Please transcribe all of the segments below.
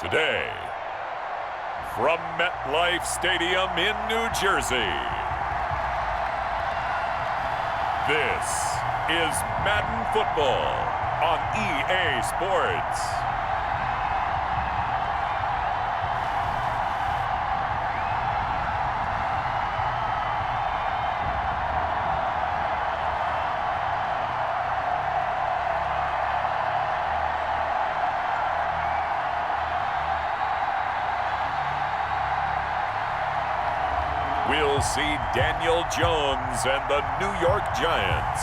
Today, from MetLife Stadium in New Jersey, this is Madden Football on EA Sports. We'll see Daniel Jones and the New York Giants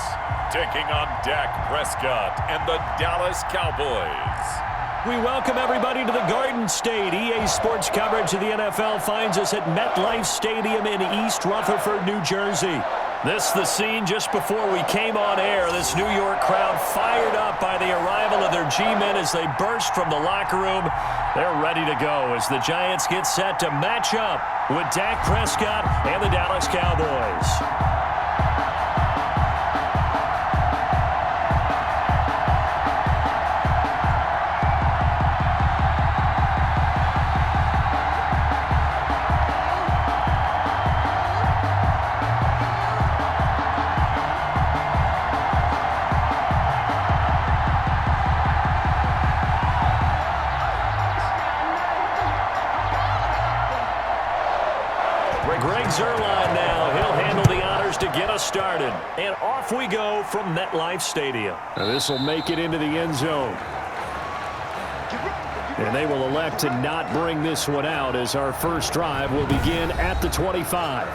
taking on Dak Prescott and the Dallas Cowboys. We welcome everybody to the Garden State. EA Sports coverage of the NFL finds us at MetLife Stadium in East Rutherford, New Jersey. This is the scene just before we came on air. This New York crowd fired up by the arrival of their G-men as they burst from the locker room. They're ready to go as the Giants get set to match up with Dak Prescott and the Dallas Cowboys. Zerline now. He'll handle the honors to get us started. And off we go from MetLife Stadium. This will make it into the end zone. And they will elect to not bring this one out as our first drive will begin at the 25.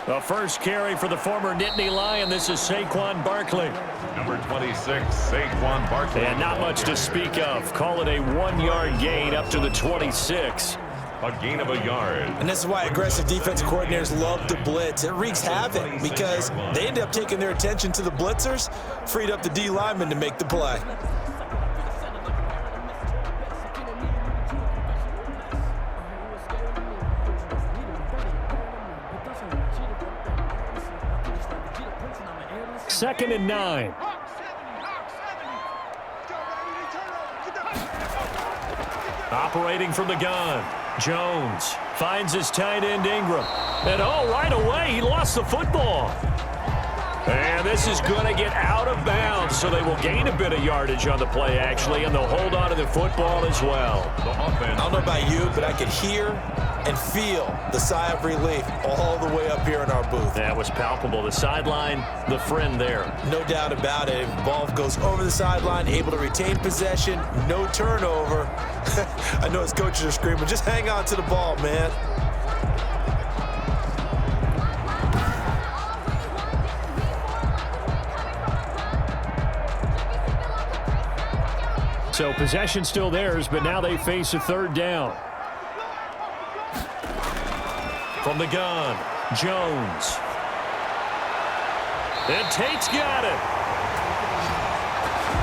The first carry for the former Nittany Lion. This is Saquon Barkley. Number 26, Saquon Barkley. And not much to speak of. Call it a 1-yard gain up to the 26. A gain of a yard. And this is why aggressive defensive coordinators love to blitz. It wreaks havoc because they end up taking their attention to the blitzers, freed up the D lineman to make the play. Second and 9. Operating from the gun. Jones finds his tight end Ingram. And right away he lost the football. And this is going to get out of bounds, so they will gain a bit of yardage on the play, actually, and they'll hold on to the football as well. I don't know about you, but I could hear and feel the sigh of relief all the way up here in our booth. That was palpable. The sideline, the friend there. No doubt about it. If ball goes over the sideline, able to retain possession, no turnover. I know his coaches are screaming, just hang on to the ball, man. So possession still theirs, but now they face a third down. From the gun, Jones. And Tate's got it.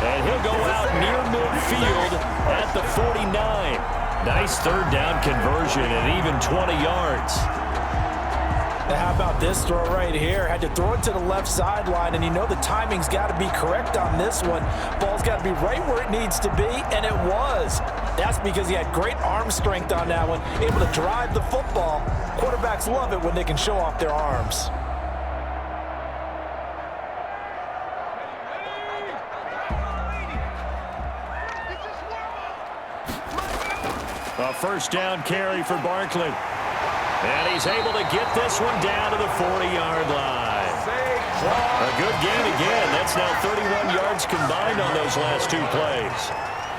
And he'll go out near midfield at the 49. Nice third down conversion and even 20 yards. Now how about this throw right here? Had to throw it to the left sideline, and you know the timing's got to be correct on this one. Ball's got to be right where it needs to be, and it was. That's because he had great arm strength on that one, able to drive the football. Quarterbacks love it when they can show off their arms. A first down carry for Barkley. And he's able to get this one down to the 40-yard line. A good gain again. That's now 31 yards combined on those last two plays.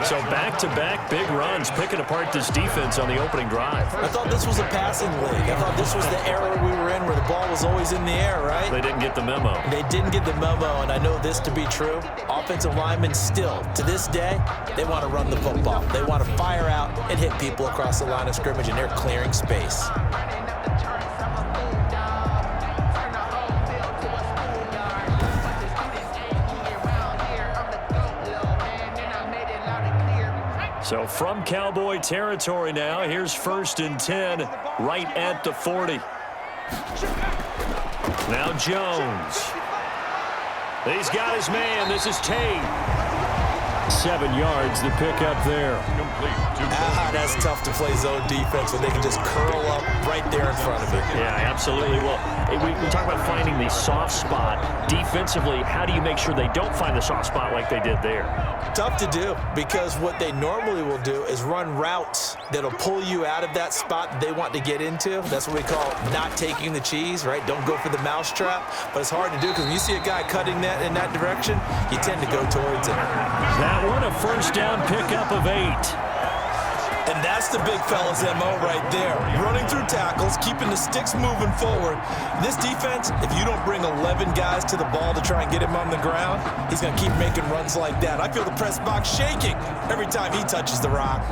So back-to-back big runs, picking apart this defense on the opening drive. I thought this was a passing league. I thought this was the era we were in where the ball was always in the air, right? They didn't get the memo. They didn't get the memo, and I know this to be true. Offensive linemen still, to this day, they want to run the football. They want to fire out and hit people across the line of scrimmage, and they're clearing space. So from Cowboy territory now, here's 1st and 10, right at the 40. Now Jones. He's got his man. This is Tate. 7 yards to pick up there. That's tough to play zone defense when they can just curl up right there in front of it. Yeah, absolutely. Well, we talk about finding the soft spot. Defensively, how do you make sure they don't find the soft spot like they did there? Tough to do, because what they normally will do is run routes that'll pull you out of that spot that they want to get into. That's what we call not taking the cheese, right? Don't go for the mousetrap. But it's hard to do because when you see a guy cutting that in that direction, you tend to go towards it. That one, a 1st down pickup of 8. And that's the big fella's MO right there. Running through tackles, keeping the sticks moving forward. This defense, if you don't bring 11 guys to the ball to try and get him on the ground, he's going to keep making runs like that. I feel the press box shaking every time he touches the rock.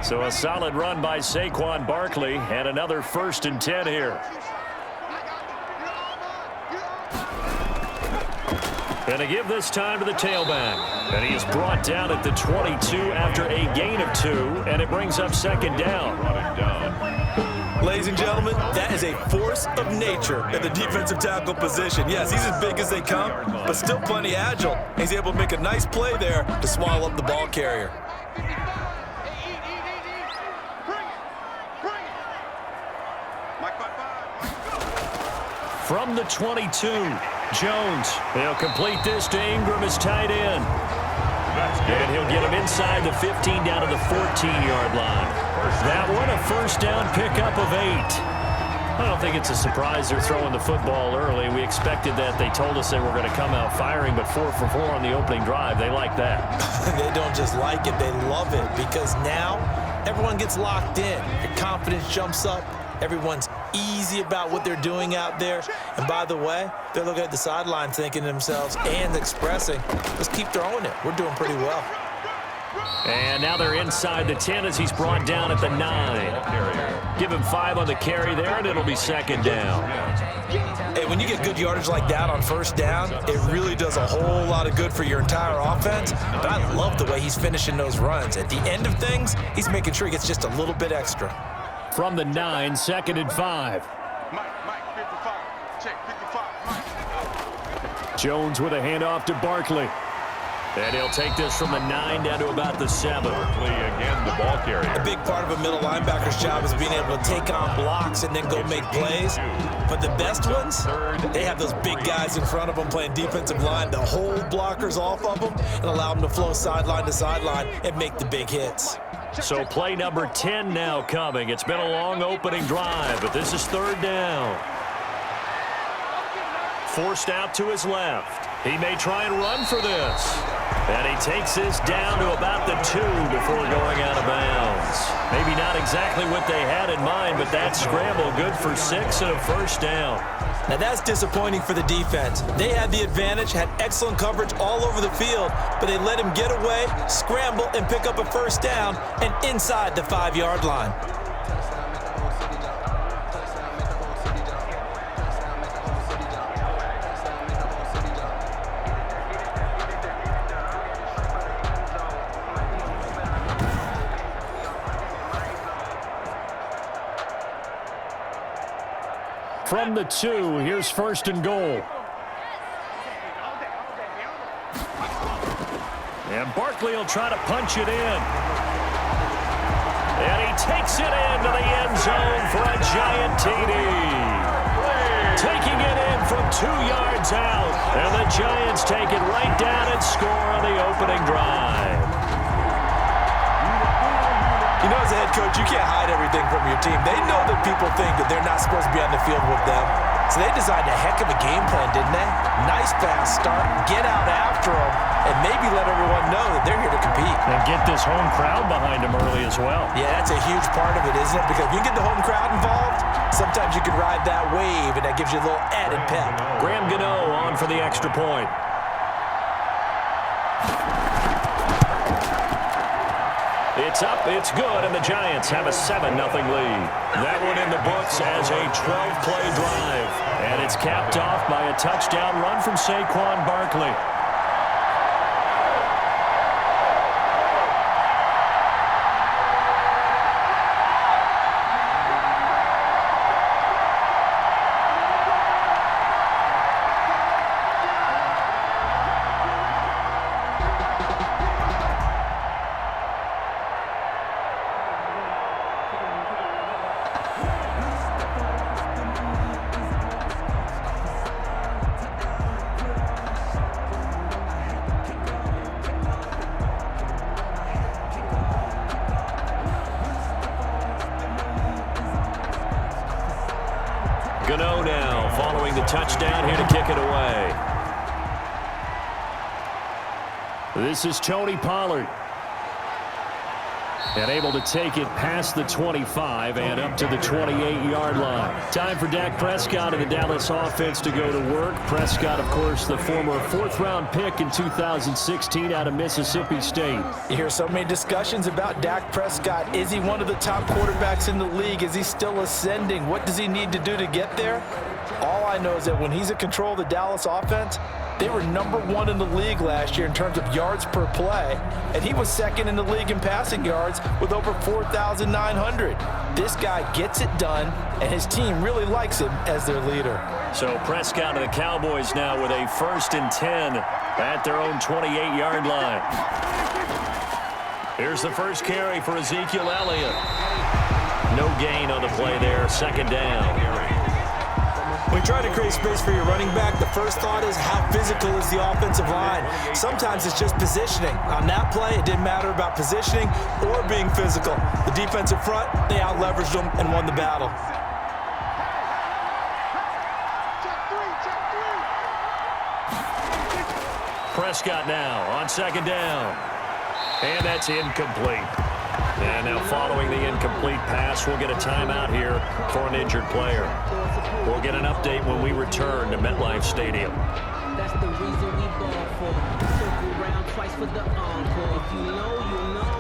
So a solid run by Saquon Barkley, and another 1st and 10 here. And to give this time to the tailback. And he is brought down at the 22 after a gain of 2, and it brings up 2nd down. Ladies and gentlemen, that is a force of nature at the defensive tackle position. Yes, he's as big as they come, but still plenty agile. He's able to make a nice play there to swallow up the ball carrier. From the 22, Jones. He'll complete this to Ingram as tight end. And he'll get him inside the 15 down to the 14-yard line. That one, a 1st down pickup of 8. I don't think it's a surprise they're throwing the football early. We expected that. They told us they were going to come out firing, but 4 for 4 on the opening drive. They like that. They don't just like it, they love it, because now everyone gets locked in. Your confidence jumps up. Everyone's easy about what they're doing out there. And by the way, they're looking at the sideline thinking to themselves and expressing, let's keep throwing it. We're doing pretty well. And now they're inside the 10 as he's brought down at the 9. Give him 5 on the carry there, and it'll be 2nd down. Hey, when you get good yardage like that on 1st down, it really does a whole lot of good for your entire offense. But I love the way he's finishing those runs. At the end of things, he's making sure he gets just a little bit extra. From the 9, 2nd and 5. Jones with a handoff to Barkley. And he'll take this from the 9 down to about the 7. Barkley again, the ball carrier. A big part of a middle linebacker's job is being able to take on blocks and then go make plays. But the best ones, they have those big guys in front of them playing defensive line to hold blockers off of them and allow them to flow sideline to sideline and make the big hits. So play number 10 now coming. It's been a long opening drive, but this is 3rd down. Forced out to his left. He may try and run for this. And he takes this down to about the 2 before going out of bounds. Maybe not exactly what they had in mind, but that scramble good for 6 and a 1st down. Now that's disappointing for the defense. They had the advantage, had excellent coverage all over the field, but they let him get away, scramble, and pick up a 1st down and inside the 5-yard line. From the 2, here's 1st and goal. And Barkley will try to punch it in. And he takes it into the end zone for a giant TD. Taking it in from 2 yards out. And the Giants take it right down and score on the opening drive. You know, as a head coach, you can't hide everything from your team. They know that people think that they're not supposed to be on the field with them. So they designed a heck of a game plan, didn't they? Nice fast start, get out after them, and maybe let everyone know that they're here to compete. And get this home crowd behind them early as well. Yeah, that's a huge part of it, isn't it? Because if you get the home crowd involved, sometimes you can ride that wave, and that gives you a little added pep. Graham Gano on for the extra point. It's up, it's good, and the Giants have a 7-0 lead. That one in the books as a 12-play drive. And it's capped off by a touchdown run from Saquon Barkley. Gano now following the touchdown here to kick it away. This is Tony Pollard. And able to take it past the 25 and up to the 28-yard line. Time for Dak Prescott and the Dallas offense to go to work. Prescott, of course, the former 4th-round pick in 2016 out of Mississippi State. You hear so many discussions about Dak Prescott. Is he one of the top quarterbacks in the league? Is he still ascending? What does he need to do to get there? All I know is that when he's in control of the Dallas offense, they were #1 in the league last year in terms of yards per play, and he was 2nd in the league in passing yards with over 4,900. This guy gets it done, and his team really likes him as their leader. So Prescott and the Cowboys now with a 1st and 10 at their own 28-yard line. Here's the first carry for Ezekiel Elliott. No gain on the play there, 2nd down. When you try to create space for your running back, the first thought is how physical is the offensive line. Sometimes it's just positioning. On that play, it didn't matter about positioning or being physical. The defensive front, they out-leveraged them and won the battle. Prescott now on 2nd down. And that's incomplete. And now following the incomplete pass, we'll get a timeout here for an injured player. We'll get an update when we return to MetLife Stadium. That's the reason we ball for. Circle round twice for the encore. If you know, you know.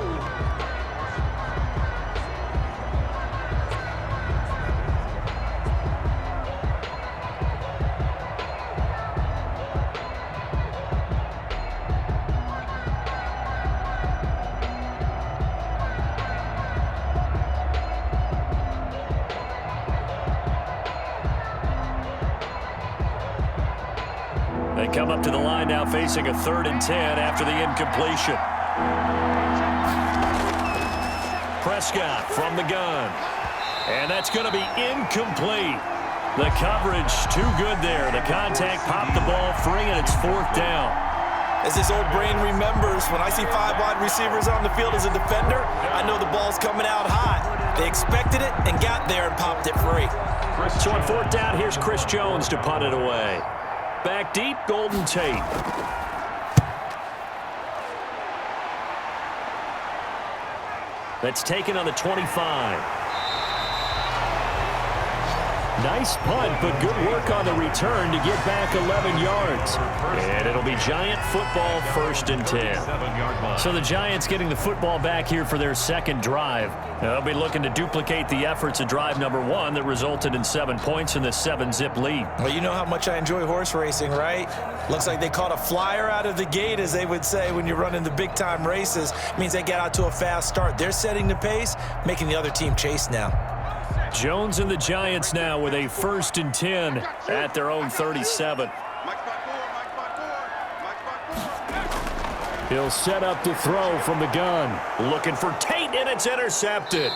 They come up to the line now facing a 3rd and 10 after the incompletion. Prescott from the gun. And that's going to be incomplete. The coverage too good there. The contact popped the ball free, and it's 4th down. As this old brain remembers, when I see 5 wide receivers on the field as a defender, I know the ball's coming out high. They expected it and got there and popped it free. So on 4th down, here's Chris Jones to punt it away. Back deep, Golden Tate. That's taken on the 25. Nice punt, but good work on the return to get back 11 yards. And it'll be Giant football 1st and 10. So the Giants getting the football back here for their 2nd drive. They'll be looking to duplicate the efforts of drive #1 that resulted in 7 points in the 7-zip lead. Well, you know how much I enjoy horse racing, right? Looks like they caught a flyer out of the gate, as they would say when you're running the big-time races. Means they get out to a fast start. They're setting the pace, making the other team chase now. Jones and the Giants now with a 1st and 10 at their own 37. He'll set up to throw from the gun. Looking for Tate, and it's intercepted.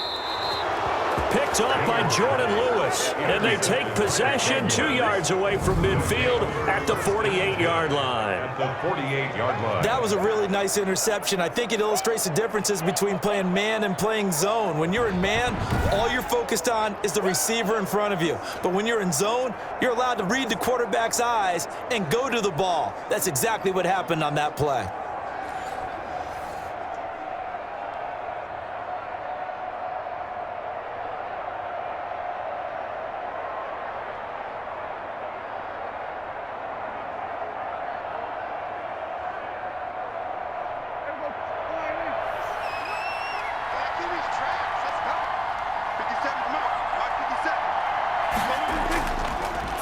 picked off by Jordan Lewis. And they take possession 2 yards away from midfield at the 48-yard line. That was a really nice interception. I think it illustrates the differences between playing man and playing zone. When you're in man, all you're focused on is the receiver in front of you. But when you're in zone, you're allowed to read the quarterback's eyes and go to the ball. That's exactly what happened on that play.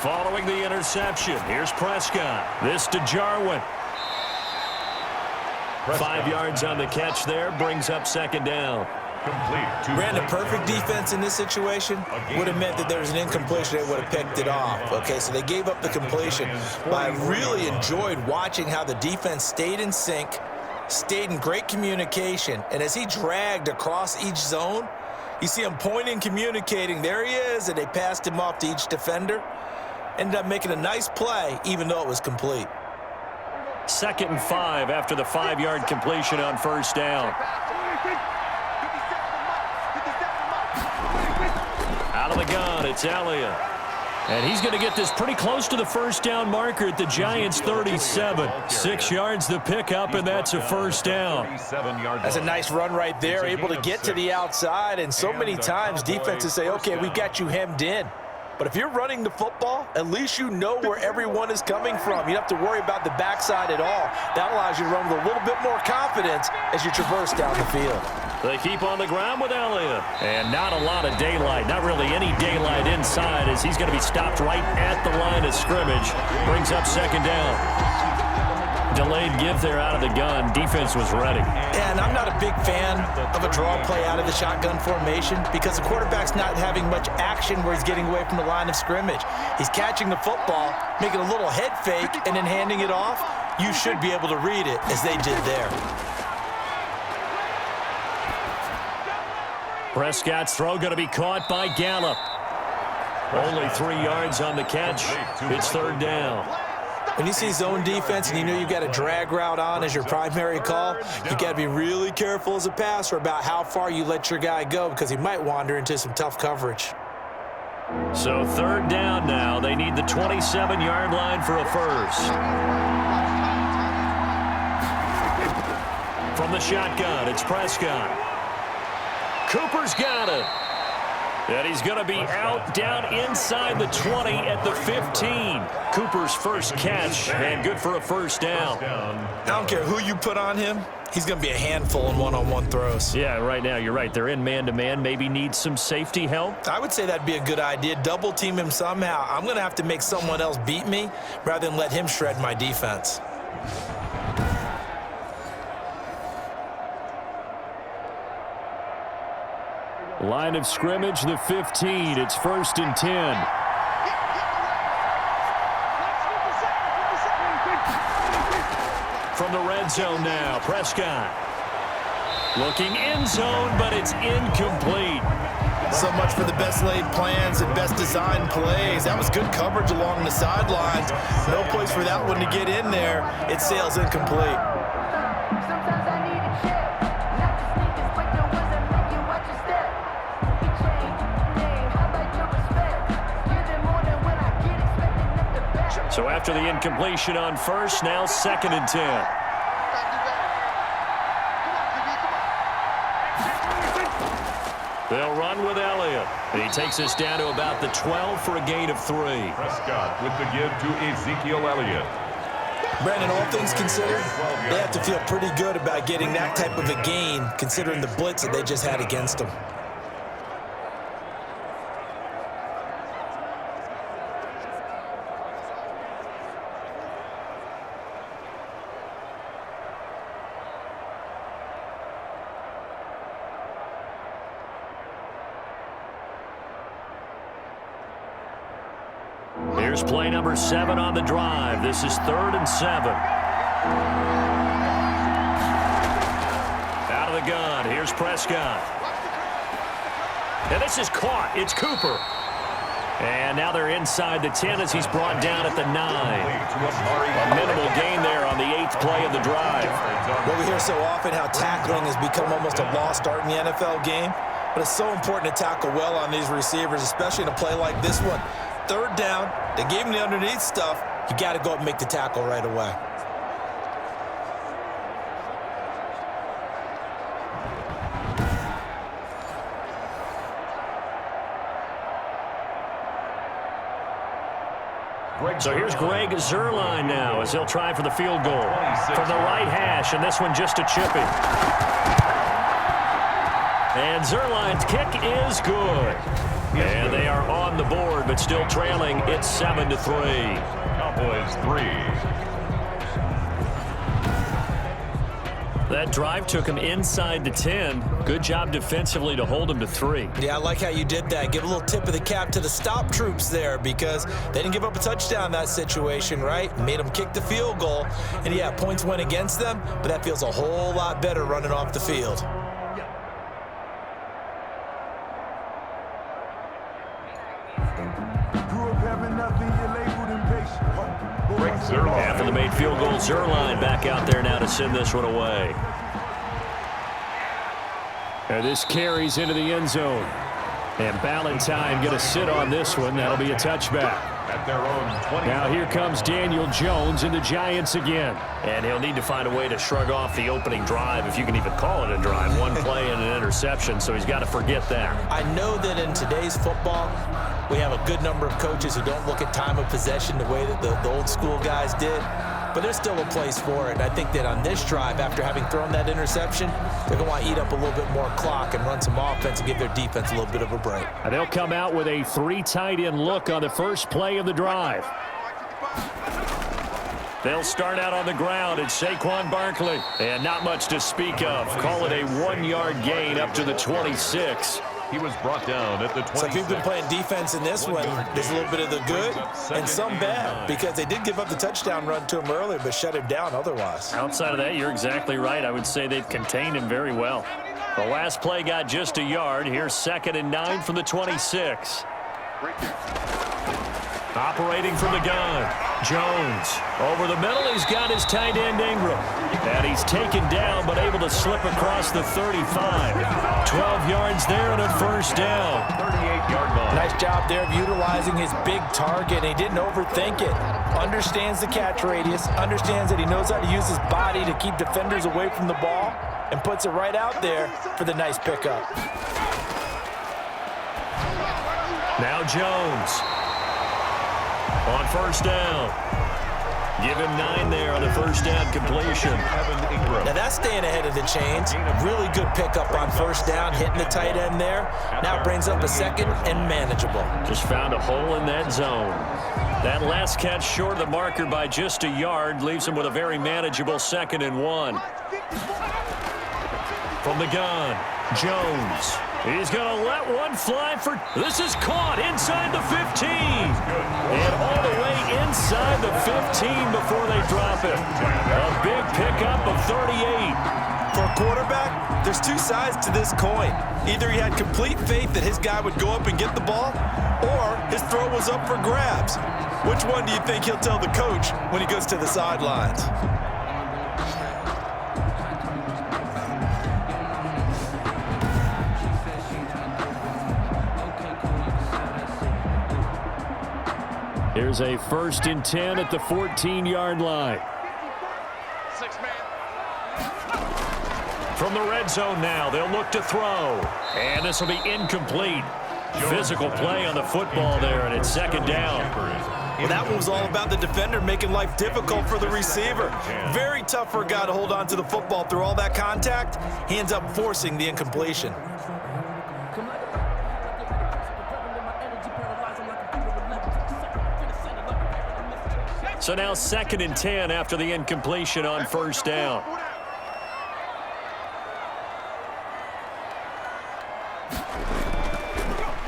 Following the interception, here's Prescott. This to Jarwin. 5 yards on the catch there, brings up second down. Ran a perfect defense in this situation. Would have meant that there was an incompletion. They would have picked it off. Okay, so they gave up the completion. But I really enjoyed watching how the defense stayed in sync, stayed in great communication. And as he dragged across each zone, you see him pointing, communicating. There he is, and they passed him off to each defender. Ended up making a nice play, even though it was complete. 2nd and 5 after the 5-yard completion on first down. Out of the gun, it's Elliott. And he's going to get this pretty close to the first down marker at the Giants' 37. 6 yards the pickup, and that's a first down. That's a nice run right there, able to get to the outside. And so many times defenses say, okay, we've got you hemmed in. But if you're running the football, at least you know where everyone is coming from. You don't have to worry about the backside at all. That allows you to run with a little bit more confidence as you traverse down the field. They keep on the ground with Elliott. And not a lot of daylight, not really any daylight inside, as he's going to be stopped right at the line of scrimmage. Brings up second down. Delayed give there out of the gun. Defense was ready. And I'm not a big fan of a draw play out of the shotgun formation because the quarterback's not having much action where he's getting away from the line of scrimmage. He's catching the football, making a little head fake, and then handing it off. You should be able to read it as they did there. Prescott's throw going to be caught by Gallup. Only 3 yards on the catch. It's third down. When you see zone defense and you know you've got a drag route on as your primary call, you got to be really careful as a passer about how far you let your guy go because he might wander into some tough coverage. So third down now. They need the 27-yard line for a first. From the shotgun, it's Prescott. Cooper's got it. And he's going to be out down inside the 20 at the 15. Cooper's first catch, and good for a first down. I don't care who you put on him. He's going to be a handful in one-on-one throws. Yeah, right now, you're right. They're in man-to-man. Maybe need some safety help. I would say that'd be a good idea. Double team him somehow. I'm going to have to make someone else beat me rather than let him shred my defense. Line of scrimmage, the 15. It's 1st and 10. From the red zone now, Prescott. Looking end zone, but it's incomplete. So much for the best laid plans and best designed plays. That was good coverage along the sidelines. No place for that one to get in there. It sails incomplete. So after the incompletion on first, now 2nd and 10. They'll run with Elliott. And he takes us down to about the 12 for a gain of 3. Prescott with the give to Ezekiel Elliott. Brandon, all things considered, they have to feel pretty good about getting that type of a gain considering the blitz that they just had against them. Here's play number 7 on the drive. This is 3rd and 7. Out of the gun. Here's Prescott. And this is caught. It's Cooper. And now they're inside the 10 as he's brought down at the 9. A minimal gain there on the 8th play of the drive. Well, we hear so often how tackling has become almost a lost art in the NFL game. But it's so important to tackle well on these receivers, especially in a play like this one. 3rd down, they gave him the underneath stuff. You got to go up and make the tackle right away. So here's Greg Zuerlein now as he'll try for the field goal from the right hash, and this one just a chippy. And Zuerlein's kick is good. And they are on the board, but still trailing. It's 7-3. Cowboys 3. That drive took him inside the 10. Good job defensively to hold him to 3. Yeah, I like how you did that. Give a little tip of the cap to the stop troops there because they didn't give up a touchdown in that situation, right? Made them kick the field goal. And, yeah, points went against them, but that feels a whole lot better running off the field. After the made field goal, Zuerlein back out there now to send this one away. And this carries into the end zone. And Ballantyne going to sit on this one. That'll be a touchback. At their own 20. Now here comes Daniel Jones and the Giants again. And he'll need to find a way to shrug off the opening drive, if you can even call it a drive. One play and an interception, so he's got to forget that. I know that in today's football, we have a good number of coaches who don't look at time of possession the way that the old school guys did. But there's still a place for it. And I think that on this drive, after having thrown that interception, they're going to want to eat up a little bit more clock and run some offense and give their defense a little bit of a break. And they'll come out with a 3 tight end look on the first play of the drive. They'll start out on the ground. It's Saquon Barkley. And not much to speak of. Call it a 1-yard gain up to the 26. He was brought down at the 26. So if you've been playing defense in this one, there's a little bit of the good and some bad because they did give up the touchdown run to him earlier but shut him down otherwise. Outside of that, you're exactly right. I would say they've contained him very well. The last play got just a yard. Here's 2nd and 9 from the 26. Operating from the gun, Jones. Over the middle, he's got his tight end Ingram. And he's taken down, but able to slip across the 35. 12 yards there and a first down. 38-yard line. Nice job there of utilizing his big target. He didn't overthink it. Understands the catch radius. Understands that he knows how to use his body to keep defenders away from the ball. And puts it right out there for the nice pickup. Now Jones. On first down. Give him 9 there on the first down completion. Now that's staying ahead of the chains. Really good pickup on first down, hitting the tight end there. Now it brings up a 2nd and manageable. Just found a hole in that zone. That last catch short of the marker by just a yard leaves him with a very manageable 2nd and 1. From the gun, Jones. He's going to let one fly for... This is caught inside the 15. And all the way inside the 15 before they drop it. A big pickup of 38. For a quarterback, there's 2 sides to this coin. Either he had complete faith that his guy would go up and get the ball, or his throw was up for grabs. Which one do you think he'll tell the coach when he goes to the sidelines? Here's a 1st and 10 at the 14-yard line. From the red zone now, they'll look to throw. And this will be incomplete. Physical play on the football there, and it's 2nd down. Well, that one was all about the defender making life difficult for the receiver. Very tough for a guy to hold on to the football through all that contact. He ends up forcing the incompletion. So now 2nd and 10 after the incompletion on first down.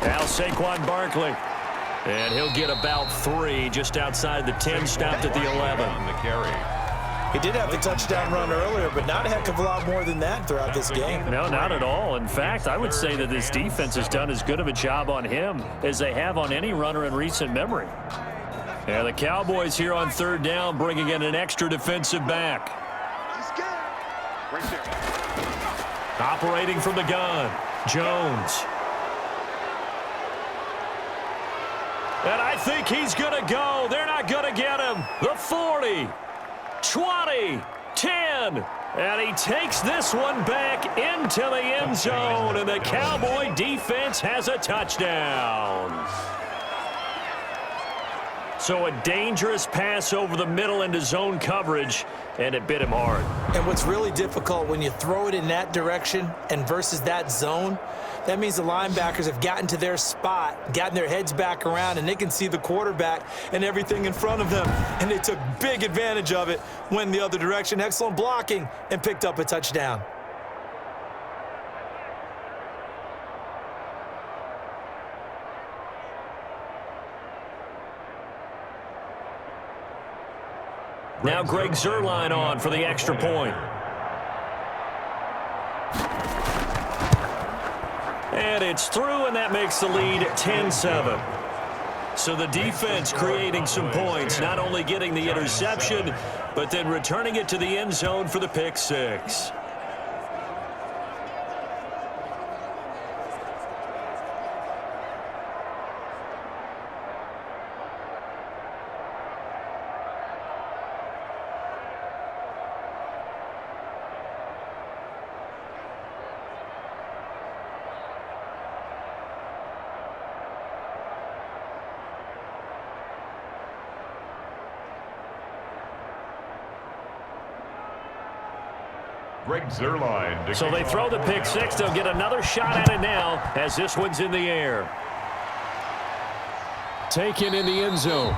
Now Saquon Barkley. And he'll get about 3 just outside the 10, stopped at the 11. On the carry. He did have the touchdown run earlier, but not a heck of a lot more than that throughout this game. No, not at all. In fact, I would say that this defense has done as good of a job on him as they have on any runner in recent memory. Yeah, the Cowboys here on third down, bringing in an extra defensive back. Operating from the gun, Jones. And I think he's going to go. They're not going to get him. The 40, 20, 10. And he takes this one back into the end zone. And the Cowboy defense has a touchdown. So a dangerous pass over the middle into zone coverage, and it bit him hard. And what's really difficult when you throw it in that direction and versus that zone, that means the linebackers have gotten to their spot, gotten their heads back around, and they can see the quarterback and everything in front of them. And they took big advantage of it, went the other direction, excellent blocking, and picked up a touchdown. Now Greg Zuerlein on for the extra point. And it's through, and that makes the lead 10-7. So the defense creating some points, not only getting the interception, but then returning it to the end zone for the pick six. Greg Zuerlein. So they throw the pick six. They'll get another shot at it now as this one's in the air. Taken in the end zone.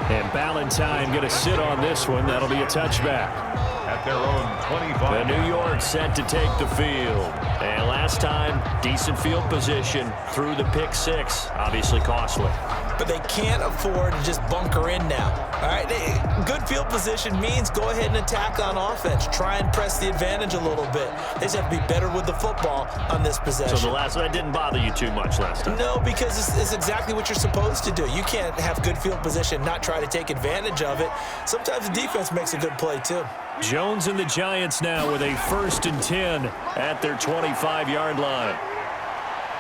And Ballantyne going to sit on this one. That'll be a touchback. At their own 25. The New York set to take the field. And last time, decent field position through the pick six. Obviously costly. But they can't afford to just bunker in now. All right, good field position means go ahead and attack on offense. Try and press the advantage a little bit. They just have to be better with the football on this possession. So that didn't bother you too much last time? No, because it's exactly what you're supposed to do. You can't have good field position, not try to take advantage of it. Sometimes the defense makes a good play too. Jones and the Giants now with a 1st and 10 at their 25-yard line.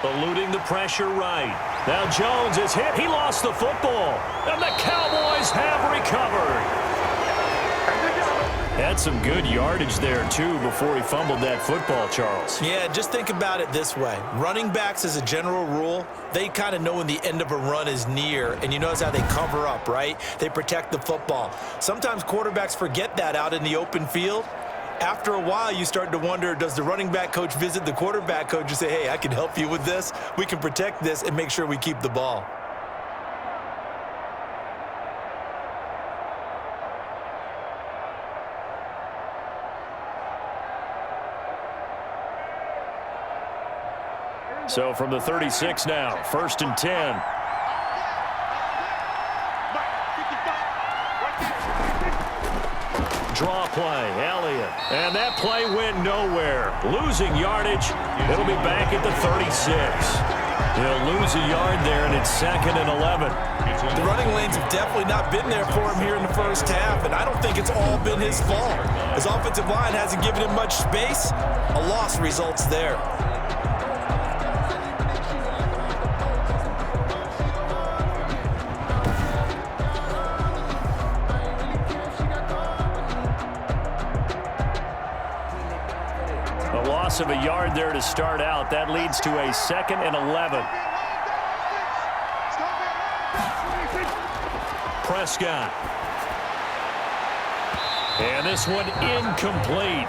Eluding the pressure right. Now Jones is hit. He lost the football. And the Cowboys have recovered. Had some good yardage there, too, before he fumbled that football, Charles. Yeah, just think about it this way. Running backs, as a general rule, they kind of know when the end of a run is near, and you notice how they cover up, right? They protect the football. Sometimes quarterbacks forget that out in the open field. After a while, you start to wonder, does the running back coach visit the quarterback coach and say, hey, I can help you with this. We can protect this and make sure we keep the ball. So from the 36 now, 1st and 10. Draw play, Elliott. And that play went nowhere. Losing yardage. It'll be back at the 36. He'll lose a yard there, and it's 2nd and 11. The running lanes have definitely not been there for him here in the first half, and I don't think it's all been his fault. His offensive line hasn't given him much space. A loss results there. Of a yard there to start out. That leads to a 2nd and 11. Prescott. And this one incomplete.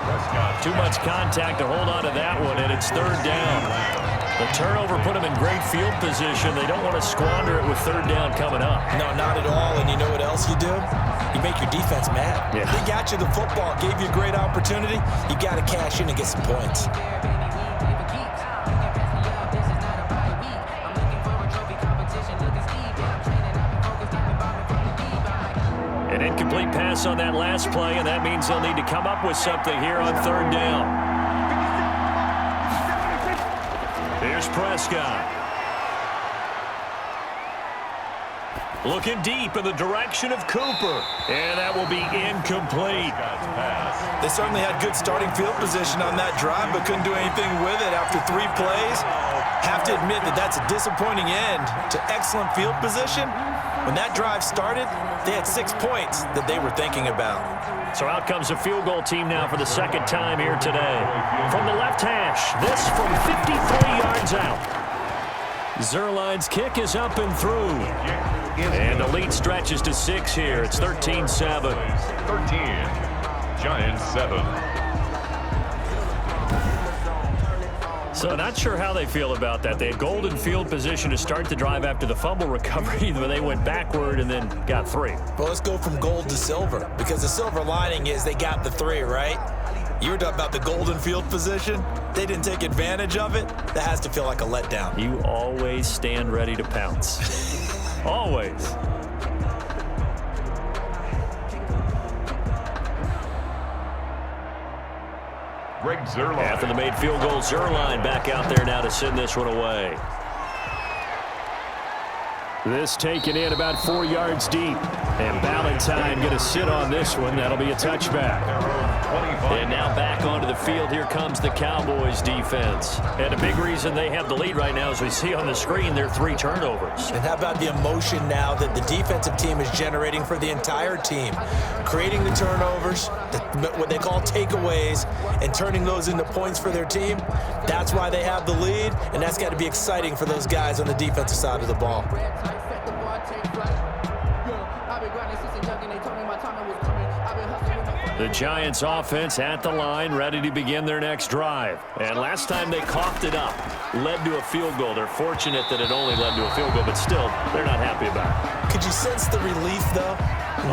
Too much contact to hold on to that one, and it's 3rd down. The turnover put them in great field position. They don't want to squander it with 3rd down coming up. No, not at all. And you know what else you do? You make your defense mad. Yeah. They got you the football, gave you a great opportunity. You got to cash in and get some points. An incomplete pass on that last play, and that means they'll need to come up with something here on third down. Here's Prescott. Looking deep in the direction of Cooper. And that will be incomplete. They certainly had good starting field position on that drive, but couldn't do anything with it after 3 plays. Have to admit that that's a disappointing end to excellent field position. When that drive started, they had 6 points that they were thinking about. So out comes a field goal team now for the second time here today. From the left hash, this from 53 yards out. Zuerlein's kick is up and through. And the lead stretches to 6 here. It's 13-7. 13. Giants 7. So not sure how they feel about that. They had golden field position to start the drive after the fumble recovery, but they went backward and then got 3. Well, let's go from gold to silver, because the silver lining is they got the 3, right? You were talking about the golden field position. They didn't take advantage of it. That has to feel like a letdown. You always stand ready to pounce. Always. Greg Zuerlein. After the made field goal, Zuerlein back out there now to send this one away. This taken in about 4 yards deep. And Valentine going to sit on this one. That'll be a touchback. And now back onto the field. Here comes the Cowboys defense. And a big reason they have the lead right now, as we see on the screen, they're 3 turnovers. And how about the emotion now that the defensive team is generating for the entire team? Creating the turnovers, what they call takeaways, and turning those into points for their team. That's why they have the lead, and that's got to be exciting for those guys on the defensive side of the ball. The Giants offense at the line, ready to begin their next drive. And last time they coughed it up, led to a field goal. They're fortunate that it only led to a field goal, but still, they're not happy about it. Could you sense the relief, though,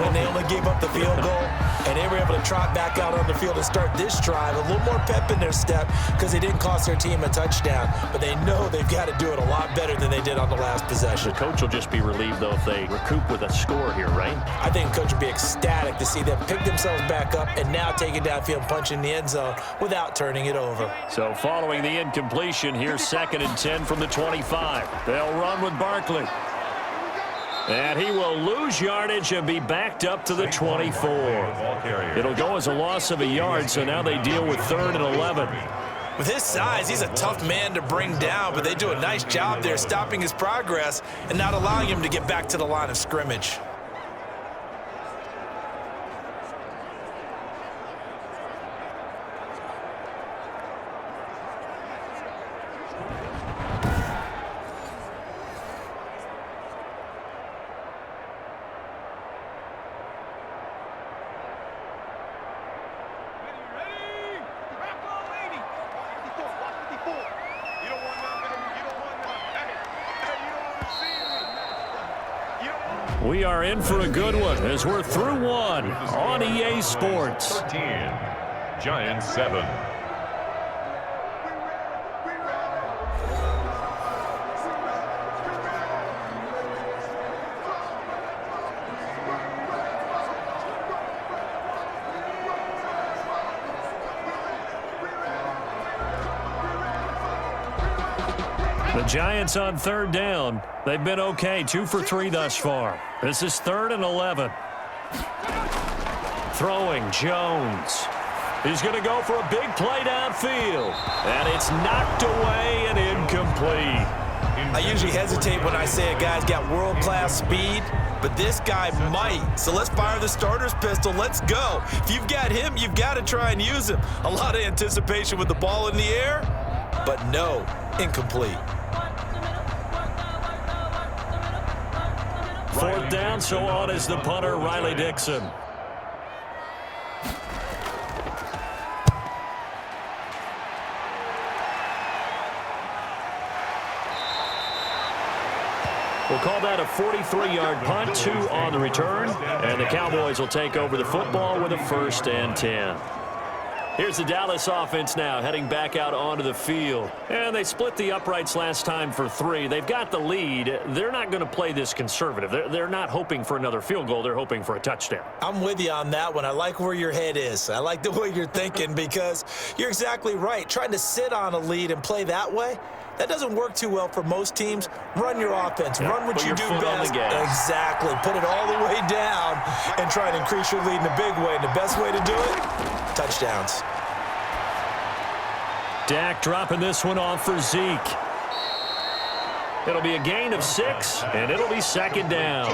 when they only gave up the field goal and they were able to trot back out on the field and start this drive? A little more pep in their step because they didn't cost their team a touchdown, but they know they've got to do it a lot better than they did on the last possession. The coach will just be relieved, though, if they recoup with a score here, right? I think the coach would be ecstatic to see them pick themselves back up and now take it downfield, punch in the end zone without turning it over. So following the incompletion, here's 2nd and 10 from the 25. They'll run with Barkley. And he will lose yardage and be backed up to the 24. It'll go as a loss of a yard, so now they deal with 3rd and 11. With his size, he's a tough man to bring down, but they do a nice job there stopping his progress and not allowing him to get back to the line of scrimmage. We are in for a good one as we're through one on EA Sports. 13. Giants 7. The Giants on 3rd down. They've been okay, 2 for 3 thus far. This is 3rd and 11. Throwing Jones. He's going to go for a big play downfield. And it's knocked away and incomplete. I usually hesitate when I say a guy's got world-class speed, but this guy might. So let's fire the starter's pistol. Let's go. If you've got him, you've got to try and use him. A lot of anticipation with the ball in the air, but no, incomplete. 4th down, so on is the punter, Riley Dixon. We'll call that a 43-yard punt, 2 on the return, and the Cowboys will take over the football with a 1st and 10. Here's the Dallas offense now heading back out onto the field. And they split the uprights last time for 3. They've got the lead. They're not going to play this conservative. They're not hoping for another field goal. They're hoping for a touchdown. I'm with you on that one. I like where your head is. I like the way you're thinking because you're exactly right. Trying to sit on a lead and play that way, that doesn't work too well for most teams. Run your offense. Yeah, run what you do best. Exactly. Put it all the way down and try to increase your lead in a big way. And the best way to do it, touchdowns. Dak dropping this one off for Zeke. It'll be a gain of 6, and it'll be second down.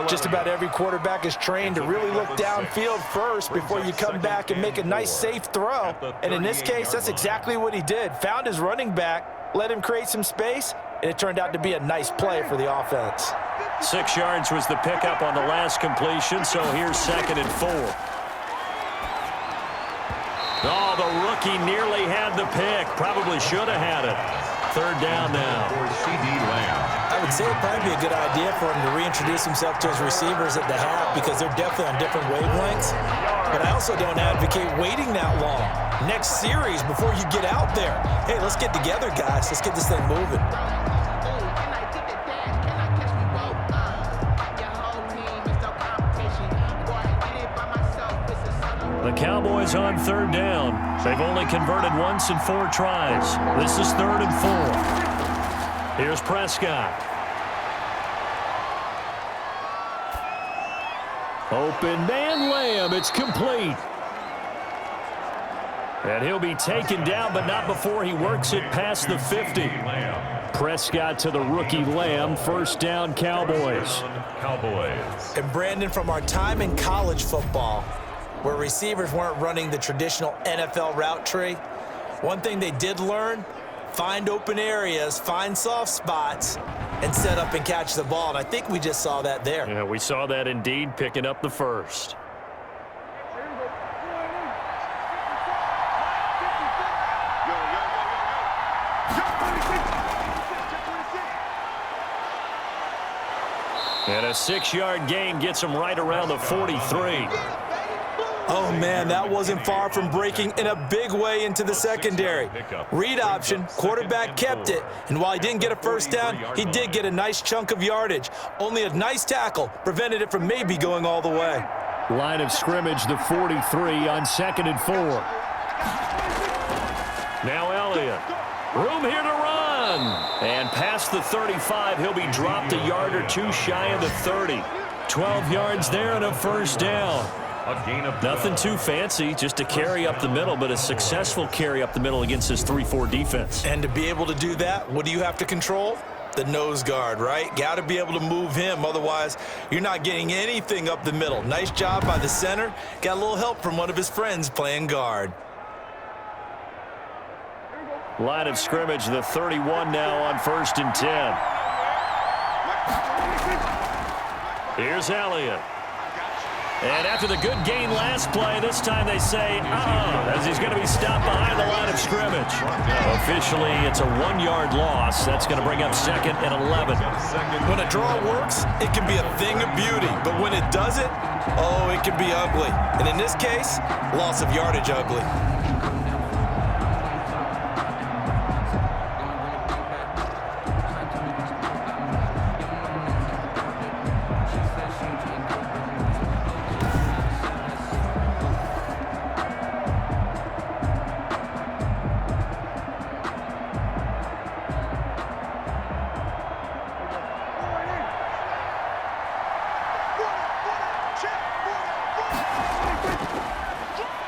Just about every quarterback is trained to really look downfield first before you come back and make a nice, safe throw. And in this case, that's exactly what he did. Found his running back, let him create some space, and it turned out to be a nice play for the offense. 6 yards was the pickup on the last completion, so here's 2nd and 4. Oh, the rookie nearly had the pick. Probably should have had it. 3rd down now. I would say it'd probably be a good idea for him to reintroduce himself to his receivers at the half because they're definitely on different wavelengths. But I also don't advocate waiting that long. Next series before you get out there. Hey, let's get together, guys. Let's get this thing moving. The Cowboys on 3rd down. They've only converted once in 4 tries. This is 3rd and 4. Here's Prescott. Open man Lamb. It's complete. And he'll be taken down, but not before he works it past the 50. Prescott to the rookie Lamb. 1st down, Cowboys. And Brandon, from our time in college football, where receivers weren't running the traditional NFL route tree, one thing they did learn, find open areas, find soft spots, and set up and catch the ball. And I think we just saw that there. Yeah, we saw that indeed, picking up the 1st. And a 6-yard gain gets him right around the 43. Oh, man, that wasn't far from breaking in a big way into the secondary. Read option, quarterback kept it, and while he didn't get a 1st down, he did get a nice chunk of yardage. Only a nice tackle prevented it from maybe going all the way. Line of scrimmage, the 43 on 2nd and 4. Now Elliott. Room here to run. And past the 35, he'll be dropped a yard or 2 shy of the 30. 12 yards there and a 1st down. Nothing too fancy, just a carry up the middle, but a successful carry up the middle against this 3-4 defense. And to be able to do that, what do you have to control? The nose guard, right? Got to be able to move him, otherwise you're not getting anything up the middle. Nice job by the center. Got a little help from one of his friends playing guard. Line of scrimmage, the 31 now on 1st and 10. Here's Elliott. And after the good gain last play, this time they say, as he's going to be stopped behind the line of scrimmage. Officially, it's a 1-yard loss. That's going to bring up 2nd and 11. When a draw works, it can be a thing of beauty. But when it doesn't, oh, it can be ugly. And in this case, loss of yardage ugly.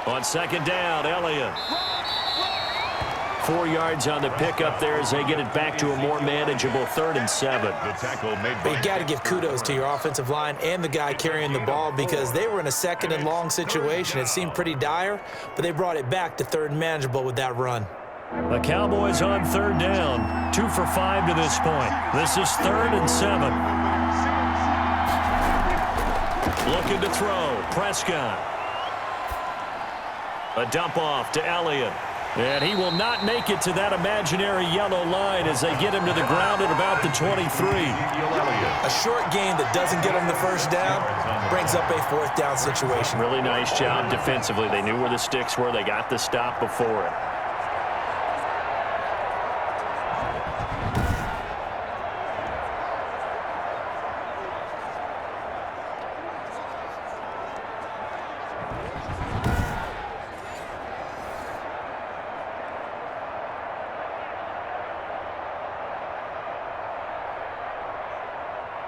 On 2nd down, Elliott. 4 yards on the pickup there as they get it back to a more manageable 3rd and 7. But you got to give kudos to your offensive line and the guy carrying the ball because they were in a 2nd and long situation. It seemed pretty dire, but they brought it back to 3rd and manageable with that run. The Cowboys on 3rd down. 2 for 5 to this point. This is 3rd and 7. Looking to throw. Prescott. A dump off to Elliott. And he will not make it to that imaginary yellow line as they get him to the ground at about the 23. A short gain that doesn't get him the first down brings up a fourth down situation. Really nice job defensively. They knew where the sticks were. They got the stop before it.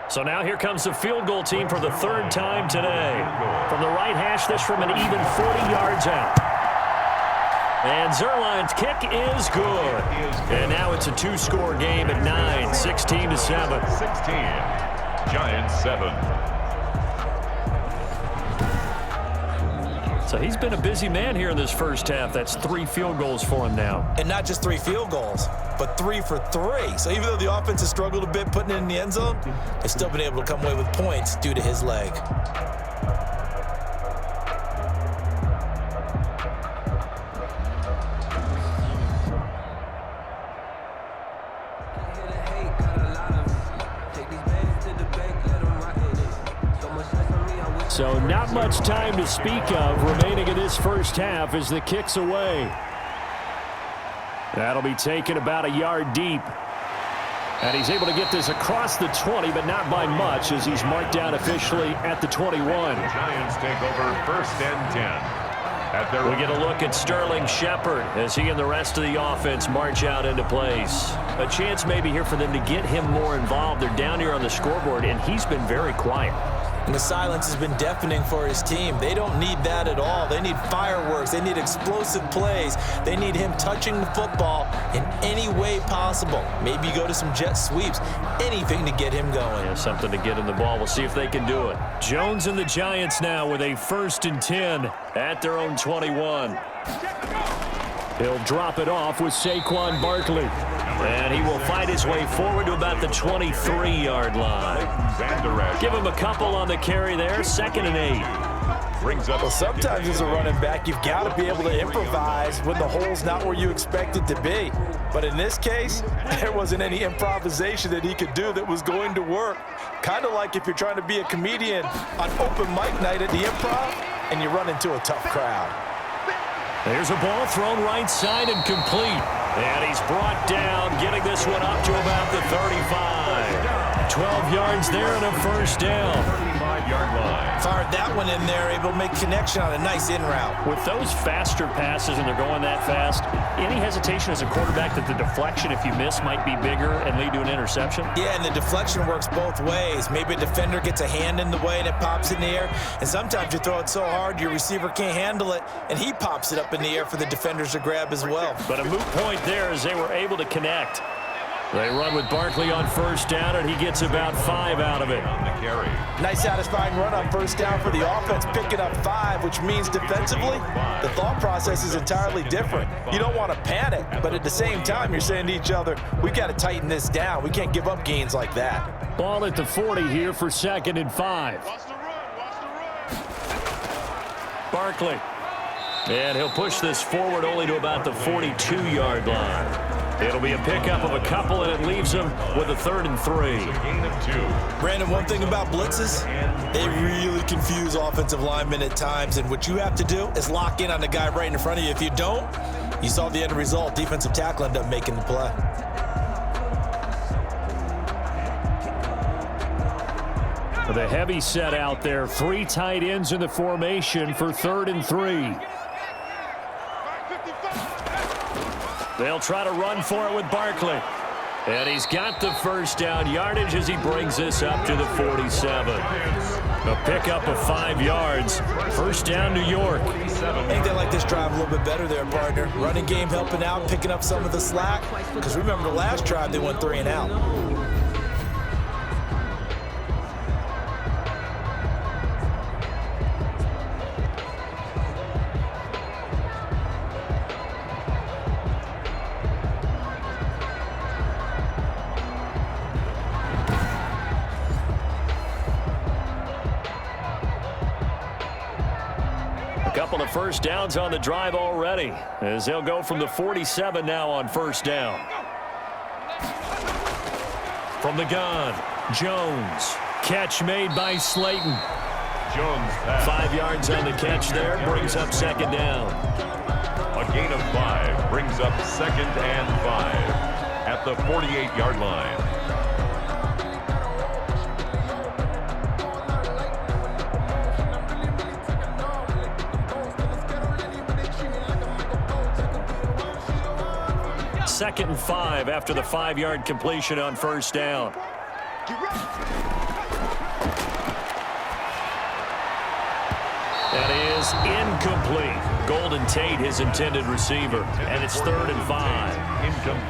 So now here comes the field goal team for the third time today. From the right hash, this from an even 40 yards out. And Zerline's kick is good. And now it's a two-score game at 9, 16-7. 16. Giants 7. So he's been a busy man here in this first half. That's 3 field goals for him now. And not just 3 field goals, but 3 for 3. So even though the offense has struggled a bit putting it in the end zone, they've still been able to come away with points due to his leg. So not much time to speak of remaining in this first half as the kick's away. That'll be taken about a yard deep. And he's able to get this across the 20, but not by much as he's marked down officially at the 21. Giants take over 1st and 10. We get a look at Sterling Shepard as he and the rest of the offense march out into place. A chance maybe here for them to get him more involved. They're down here on the scoreboard, and he's been very quiet. And the silence has been deafening for his team. They don't need that at all. They need fireworks. They need explosive plays. They need him touching the football in any way possible. Maybe go to some jet sweeps. Anything to get him going. Yeah, something to get him the ball. We'll see if they can do it. Jones and the Giants now with a 1st and 10 at their own 21. He'll drop it off with Saquon Barkley. And he will fight his way forward to about the 23-yard line. Give him a couple on the carry there. 2nd and 8. Well, sometimes as a running back, you've got to be able to improvise when the hole's not where you expect it to be. But in this case, there wasn't any improvisation that he could do that was going to work. Kind of like if you're trying to be a comedian on open mic night at the Improv and you run into a tough crowd. There's a ball thrown right side and complete. And he's brought down, getting this one up to about the 35. 12 yards there and a 1st down. 35-yard line. Fired that one in there, able to make connection on a nice in route. With those faster passes and they're going that fast, any hesitation as a quarterback that the deflection, if you miss, might be bigger and lead to an interception? Yeah, and the deflection works both ways. Maybe a defender gets a hand in the way and it pops in the air. And sometimes you throw it so hard your receiver can't handle it, and he pops it up in the air for the defenders to grab as well. But a moot point there as they were able to connect. They run with Barkley on 1st down, and he gets about 5 out of it. Nice satisfying run on 1st down for the offense, picking up 5, which means defensively, the thought process is entirely different. You don't want to panic, but at the same time, you're saying to each other, we got to tighten this down. We can't give up gains like that. Ball at the 40 here for 2nd and 5. Barkley. And he'll push this forward only to about the 42-yard line. It'll be a pickup of a couple, and it leaves him with a 3rd and 3. Gain of 2. Brandon, one thing about blitzes, they really confuse offensive linemen at times, and what you have to do is lock in on the guy right in front of you. If you don't, you saw the end result. Defensive tackle ended up making the play. The heavy set out there. 3 tight ends in the formation for 3rd and 3. They'll try to run for it with Barkley. And he's got the 1st down yardage as he brings this up to the 47. A pickup of 5 yards. 1st down, New York. I think they like this drive a little bit better there, partner. Running game helping out, picking up some of the slack. Because remember the last drive, they went 3 and out. A couple of first downs on the drive already, as they'll go from the 47 now on first down. From the gun, Jones. Catch made by Slayton. Jones pass. 5 yards on the catch there, brings up second down. A gain of 5 brings up 2nd and 5 at the 48-yard line. Second and 5 after the 5-yard completion on first down. That is incomplete. Golden Tate, his intended receiver, and it's 3rd and 5.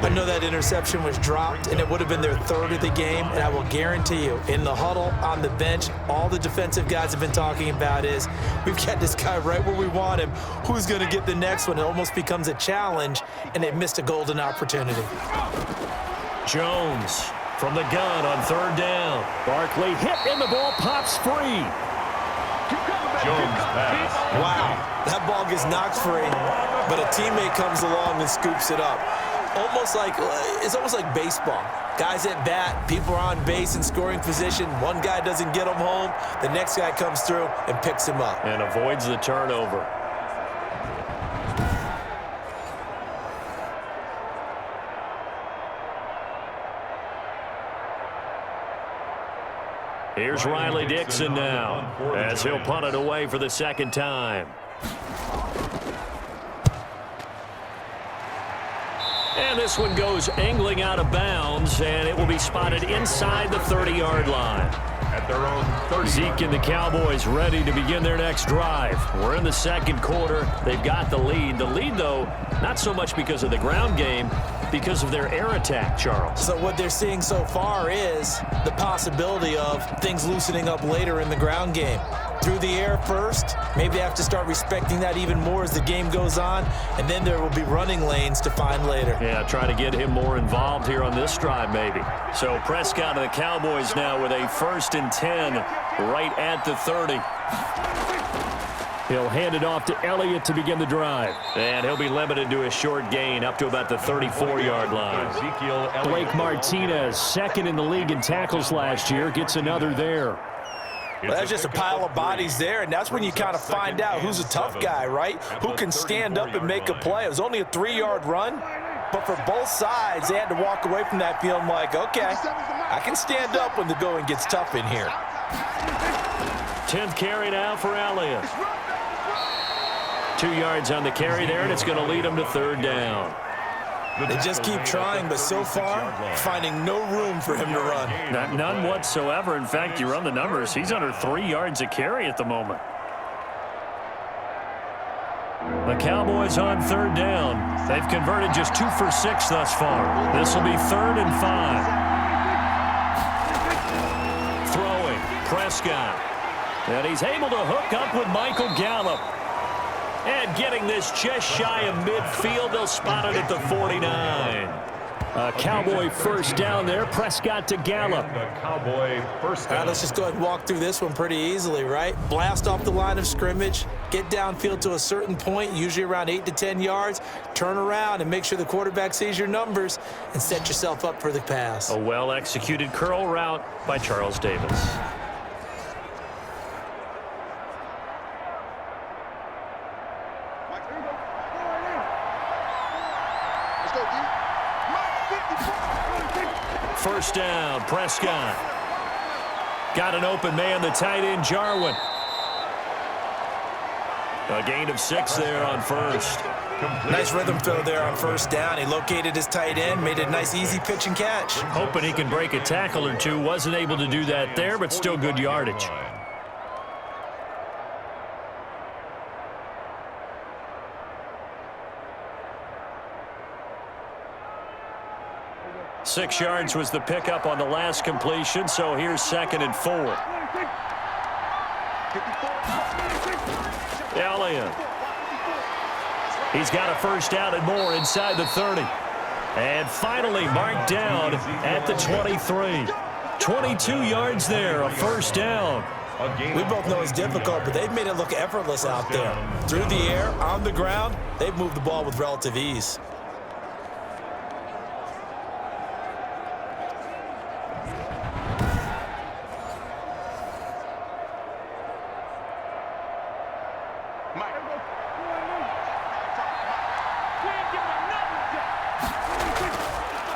I know that interception was dropped, and it would have been their 3rd of the game, and I will guarantee you, in the huddle, on the bench, all the defensive guys have been talking about is, we've got this guy right where we want him. Who's going to get the next one? It almost becomes a challenge, and they missed a golden opportunity. Jones from the gun on 3rd down. Barkley hit, and the ball pops free. Jones pass. Wow, that ball gets knocked free, but a teammate comes along and scoops it up. It's almost like baseball. Guys at bat, people are on base in scoring position. One guy doesn't get him home. The next guy comes through and picks him up. And avoids the turnover. Here's Riley Dixon now, as he'll punt it away for the 2nd time. And this one goes angling out of bounds, and it will be spotted inside the 30-yard line. At their own 30. Zeke and the Cowboys ready to begin their next drive. We're in the 2nd quarter. They've got the lead. The lead, though, not so much because of the ground game, because of their air attack, Charles. So what they're seeing so far is the possibility of things loosening up later in the ground game. Through the air first, maybe they have to start respecting that even more as the game goes on, and then there will be running lanes to find later. Yeah, try to get him more involved here on this drive maybe. So Prescott and the Cowboys now with a 1st and 10 right at the 30. He'll hand it off to Elliott to begin the drive. And he'll be limited to a short gain up to about the 34-yard line. Blake Martinez, 2nd in the league in tackles last year, gets another there. Well, that's just a pile of bodies there, and that's when you kind of find out who's a tough guy, right? Who can stand up and make a play. It was only a 3-yard run, but for both sides, they had to walk away from that feeling like, okay, I can stand up when the going gets tough in here. 10th carry now for Elliott. 2 yards on the carry there, and it's going to lead him to 3rd down. They just keep trying, but so far, finding no room for him to run. None whatsoever. In fact, you run the numbers. He's under 3 yards a carry at the moment. The Cowboys on 3rd down. They've converted just 2 for 6 thus far. This will be 3rd and 5. Throwing, Prescott. And he's able to hook up with Michael Gallup. And getting this just shy of midfield, they'll spot it at the 49. A Cowboy first down there. Prescott to Gallup. Cowboy first down. Let's just go ahead and walk through this one pretty easily, right? Blast off the line of scrimmage, get downfield to a certain point, usually around 8 to 10 yards, turn around and make sure the quarterback sees your numbers and set yourself up for the pass. A well-executed curl route by Charles Davis. First down, Prescott. Got an open man, the tight end, Jarwin. A gain of 6 there on first. Nice rhythm throw there on first down. He located his tight end, made it a nice easy pitch and catch. Hoping he can break a tackle or two. Wasn't able to do that there, but still good yardage. Six yards was the pickup on the last completion, so here's 2nd and 4. Elliott. He's got a first down and more inside the 30. And finally marked down at the 23. 22 yards there, a first down. We both know it's difficult, but they've made it look effortless out there. Through the air, on the ground, they've moved the ball with relative ease.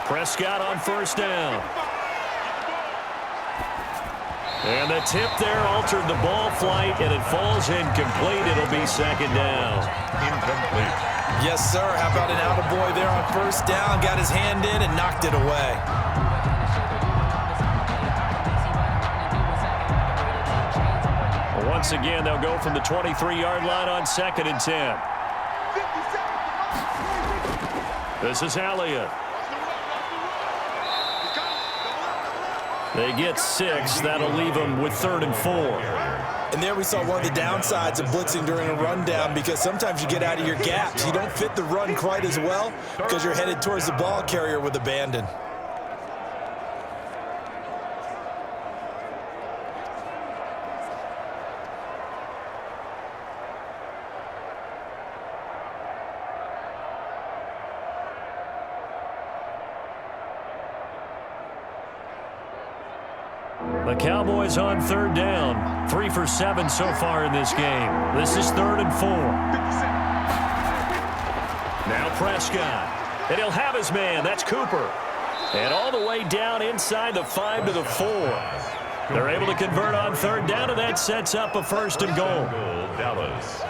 Prescott on first down. And the tip there altered the ball flight, and it falls incomplete. It'll be second down. Incomplete. Yes, sir. How about an attaboy there on first down? Got his hand in and knocked it away. Once again, they'll go from the 23-yard line on 2nd and 10. This is Elliott. They get 6. That'll leave them with 3rd and 4. And there we saw one of the downsides of blitzing during a rundown, because sometimes you get out of your gaps. You don't fit the run quite as well because you're headed towards the ball carrier with abandon. The Cowboys on 3rd down. 3 for 7 so far in this game. This is 3rd and 4. Now Prescott. And he'll have his man. That's Cooper. And all the way down inside the 5 to the 4. They're able to convert on 3rd down, and that sets up a 1st and goal.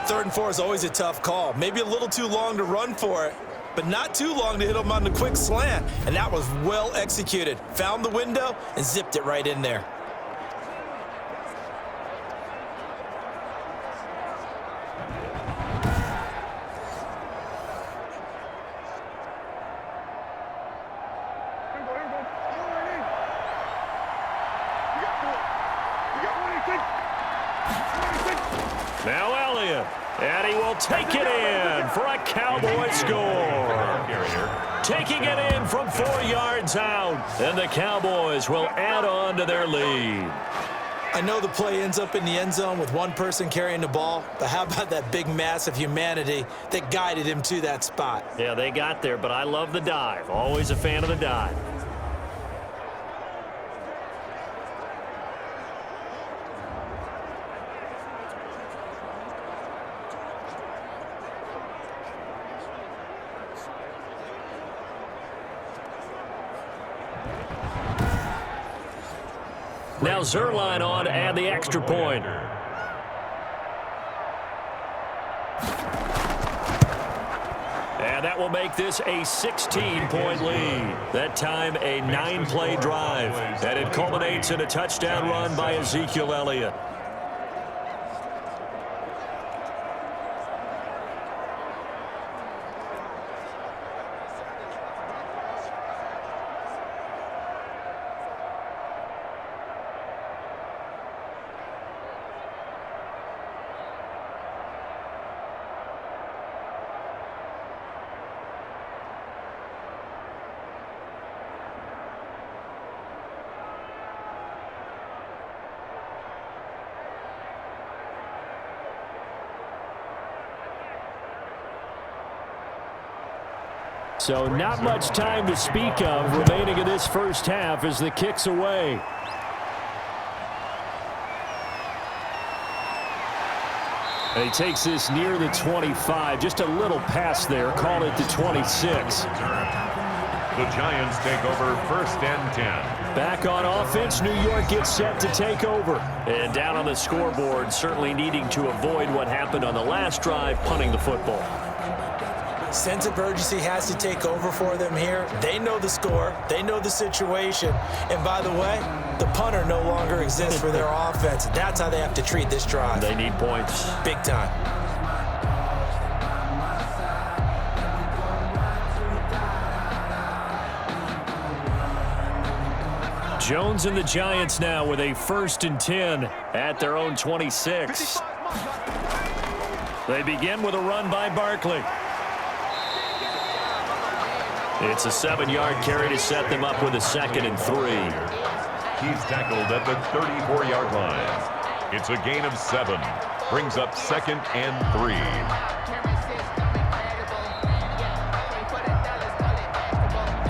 3rd and 4 is always a tough call. Maybe a little too long to run for it, but not too long to hit him on the quick slant. And that was well executed. Found the window and zipped it right in there. Now Elliott, and he will take it in for a Cowboy score. Taking it in from 4 yards out, and the Cowboys will add on to their lead. I know the play ends up in the end zone with one person carrying the ball, but how about that big mass of humanity that guided him to that spot? Yeah, they got there, but I love the dive. Always a fan of the dive. Now Zerline on to add the extra point. And that will make this a 16-point lead. That time a 9-play drive. And it culminates in a touchdown run by Ezekiel Elliott. So not much time to speak of remaining in this first half as the kick's away. And he takes this near the 25. Just a little pass there. Call it the 26. The Giants take over 1st and 10. Back on offense, New York gets set to take over. And down on the scoreboard, certainly needing to avoid what happened on the last drive, punting the football. Sense of urgency has to take over for them here. They know the score. They know the situation. And by the way, the punter no longer exists for their offense. That's how they have to treat this drive. They need points. Big time. Jones and the Giants now with a 1st and 10 at their own 26. They begin with a run by Barkley. It's a 7-yard carry to set them up with a 2nd and 3. He's tackled at the 34-yard line. It's a gain of 7. Brings up 2nd and 3.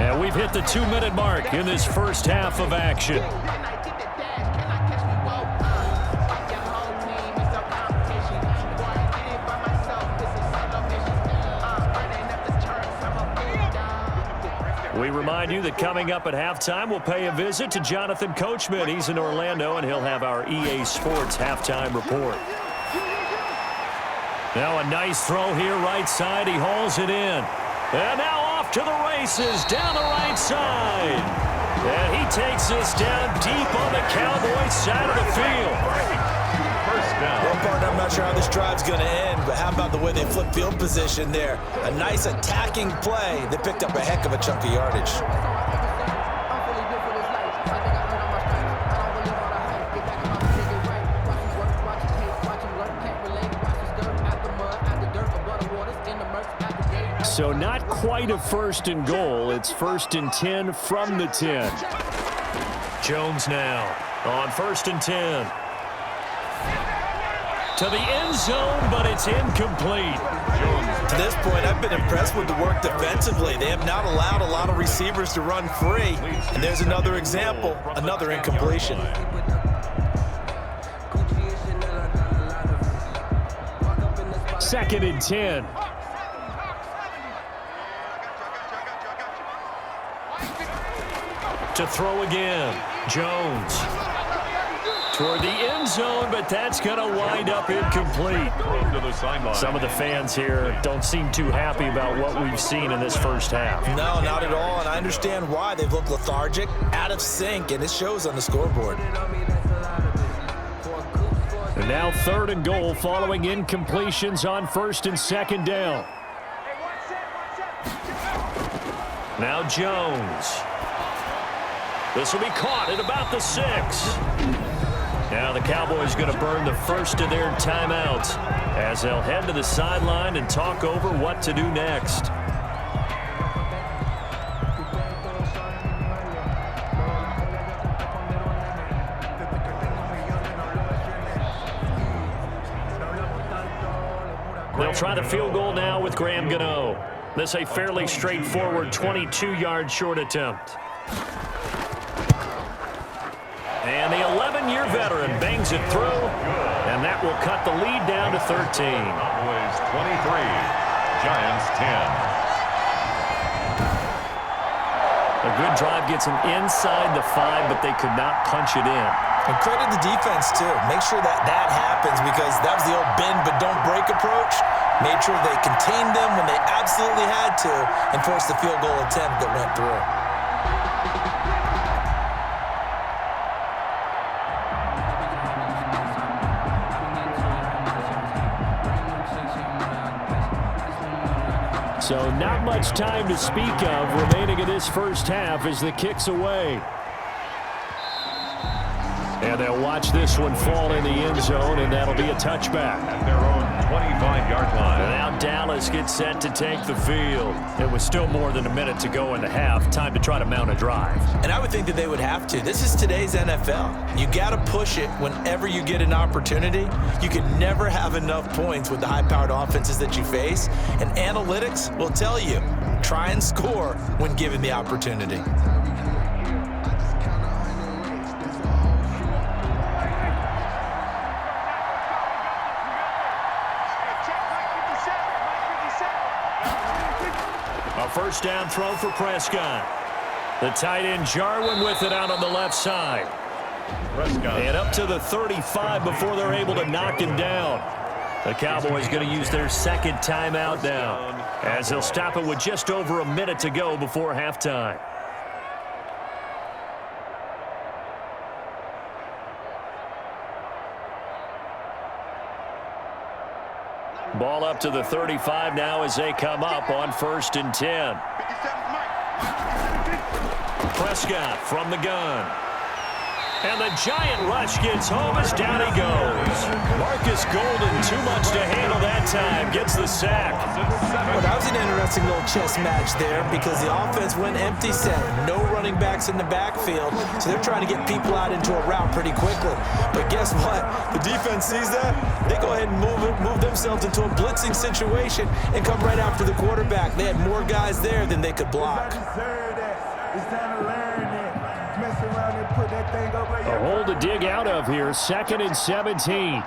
And we've hit the 2-minute mark in this first half of action. We remind you that coming up at halftime, we'll pay a visit to Jonathan Coachman. He's in Orlando, and he'll have our EA Sports halftime report. Now a nice throw here, right side. He hauls it in. And now off to the races, down the right side. And he takes this down deep on the Cowboys side of the field. First down. Well, partner, I'm not sure how this drive's going to end, but how about the way they flip field position there? A nice attacking play that picked up a heck of a chunk of yardage. So not quite a 1st and goal. It's 1st and 10 from the 10. Jones now on 1st and 10. To the end zone, but it's incomplete. To this point, I've been impressed with the work defensively. They have not allowed a lot of receivers to run free. And there's another example, another incompletion. Second and 10. To throw again, Jones. Toward the end zone, but that's going to wind up incomplete. Some of the fans here don't seem too happy about what we've seen in this first half. No, not at all, and I understand why. They've looked lethargic, out of sync, and it shows on the scoreboard. And now 3rd and goal following incompletions on 1st and 2nd down. Now Jones. This will be caught at about the 6. Now the Cowboys going to burn the first of their timeouts as they'll head to the sideline and talk over what to do next. They'll try the field goal now with Graham Gano. This a fairly straightforward 22-yard short attempt. And the 11-year veteran bangs it through, and that will cut the lead down to 13. Cowboys 23, Giants 10. A good drive gets them inside the 5, but they could not punch it in. And credit the defense, too. Make sure that happens, because that was the old bend but don't break approach. Made sure they contained them when they absolutely had to and forced the field goal attempt that went through. So not much time to speak of remaining in this first half as the kick's away. And they'll watch this one fall in the end zone, and that'll be a touchback. At their own 25-yard line. And now Dallas gets set to take the field. It was still more than a minute to go in the half. Time to try to mount a drive. And I would think that they would have to. This is today's NFL. You got to push it whenever you get an opportunity. You can never have enough points with the high-powered offenses that you face. And analytics will tell you, try and score when given the opportunity. First down throw for Prescott. The tight end Jarwin with it out on the left side. Prescott. And up to the 35 before they're able to knock him down. The Cowboys going to use their second timeout now, as they'll stop it with just over a minute to go before halftime. Ball up to the 35 now as they come up on 1st and 10. Prescott from the gun. And the giant rush gets home as down he goes. Marcus Golden too much to handle that that time. Gets the sack. Well, that was an interesting little chess match there because the offense went empty set. No running backs in the backfield, so they're trying to get people out into a route pretty quickly. But guess what? The defense sees that. They go ahead and move themselves into a blitzing situation and come right after the quarterback. They had more guys there than they could block. A hole to dig out of here. 2nd and 17.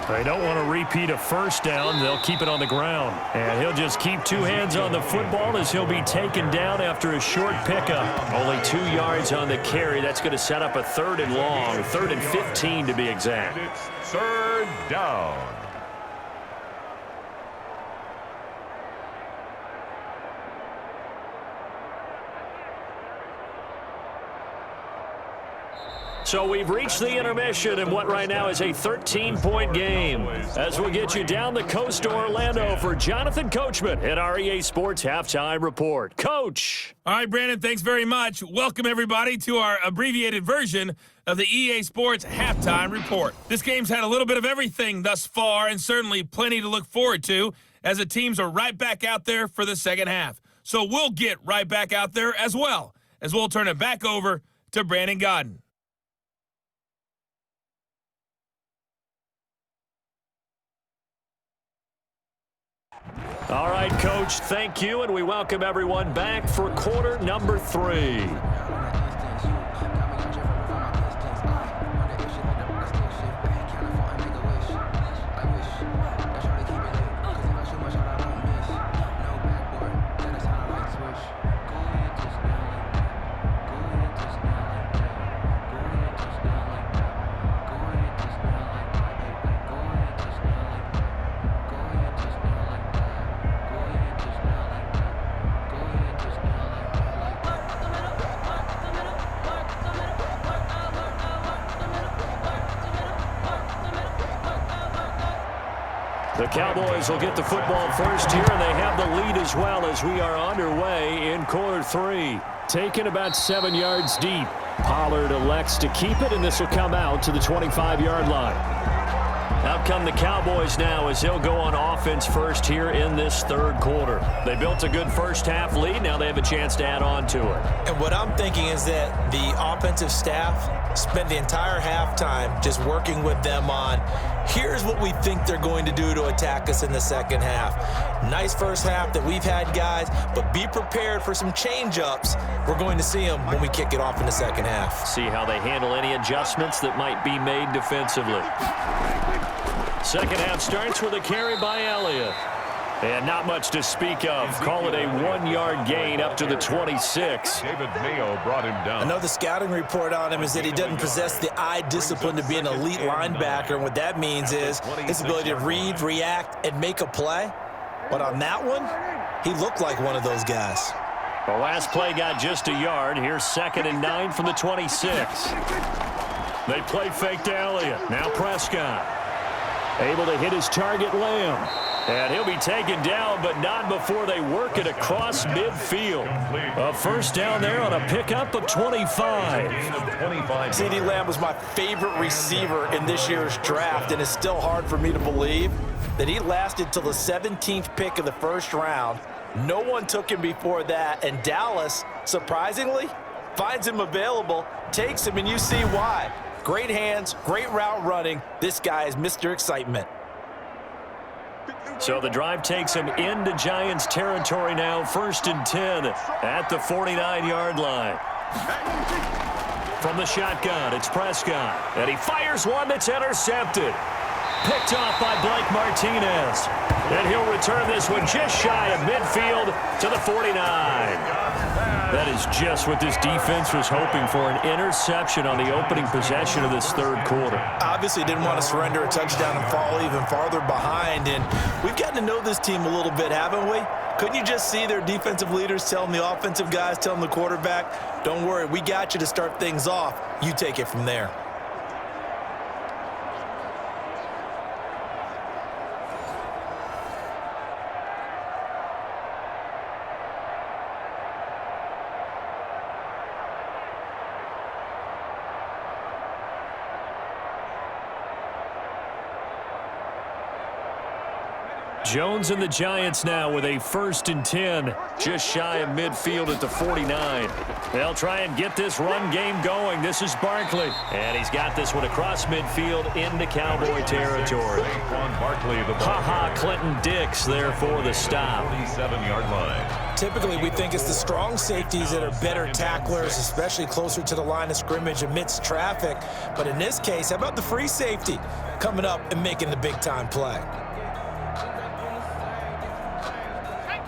They don't want to repeat a first down. They'll keep it on the ground. And he'll just keep 2 hands on the football as he'll be taken down after a short pickup. Only 2 yards on the carry. That's going to set up a 3rd and long. 3rd and 15 to be exact. It's 3rd down. So we've reached the intermission in what right now is a 13-point game. As we get you down the coast to Orlando for Jonathan Coachman at our EA Sports Halftime Report. Coach. All right, Brandon, thanks very much. Welcome, everybody, to our abbreviated version of the EA Sports Halftime Report. This game's had a little bit of everything thus far and certainly plenty to look forward to as the teams are right back out there for the second half. So we'll get right back out there as well as we'll turn it back over to Brandon Godden. All right, Coach, thank you, and we welcome everyone back for quarter number 3. The Cowboys will get the football first here, and they have the lead as well as we are underway in quarter 3. Taken about 7 yards deep. Pollard elects to keep it, and this will come out to the 25-yard line. Out come the Cowboys now as they'll go on offense first here in this 3rd quarter. They built a good first-half lead. Now they have a chance to add on to it. And what I'm thinking is that the offensive staff spent the entire halftime just working with them on here's what we think they're going to do to attack us in the second half. Nice first half that we've had, guys, but be prepared for some change-ups. We're going to see them when we kick it off in the second half. See how they handle any adjustments that might be made defensively. Second half starts with a carry by Elliott. And not much to speak of. Call it a 1-yard gain up to the 26. David Mayo brought him down. I know the scouting report on him is that he doesn't possess the eye discipline to be an elite linebacker. And what that means is his ability to read, react, and make a play. But on that one, he looked like one of those guys. The last play got just a yard. Here's 2nd and 9 from the 26. They play fake to Elliott. Now Prescott. Able to hit his target, Lamb. And he'll be taken down, but not before they work it across midfield. A first down there on a pickup of 25. CeeDee Lamb was my favorite receiver in this year's draft, and it's still hard for me to believe that he lasted till the 17th pick of the first round. No one took him before that, and Dallas, surprisingly, finds him available, takes him, and you see why. Great hands, great route running. This guy is Mr. Excitement. So the drive takes him into Giants territory now. 1st and 10 at the 49-yard line. From the shotgun, it's Prescott. And he fires one that's intercepted. Picked off by Blake Martinez. And he'll return this one just shy of midfield to the 49. That is just what this defense was hoping for, an interception on the opening possession of this 3rd quarter. Obviously didn't want to surrender a touchdown and fall even farther behind, and we've gotten to know this team a little bit, haven't we? Couldn't you just see their defensive leaders telling the offensive guys, telling the quarterback, don't worry, we got you to start things off. You take it from there. Jones and the Giants now with a 1st and 10, just shy of midfield at the 49. They'll try and get this run game going. This is Barkley, and he's got this one across midfield into Cowboy territory. Saquon Barkley, the Clinton Dix there for the stop. 47-yard line. Typically, we think it's the strong safeties that are better tacklers, especially closer to the line of scrimmage amidst traffic. But in this case, how about the free safety coming up and making the big-time play?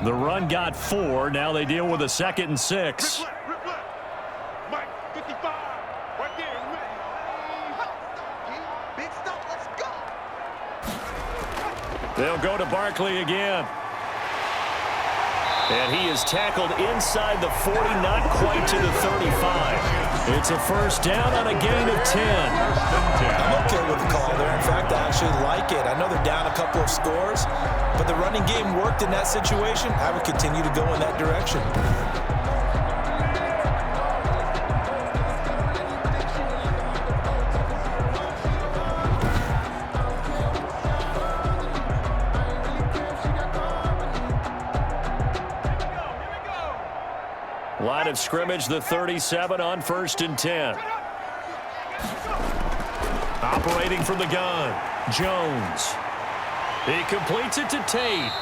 The run got 4. Now they deal with a 2nd and 6. They'll go to Barkley again. And he is tackled inside the 40, not quite to the 35. It's a 1st down on a gain of 10. I'm okay with the call there. In fact, I actually like it. I know they're down a couple of scores, but the running game worked in that situation. I would continue to go in that direction. Line of scrimmage, the 37 on 1st and 10. Operating from the gun, Jones. He completes it to Tate.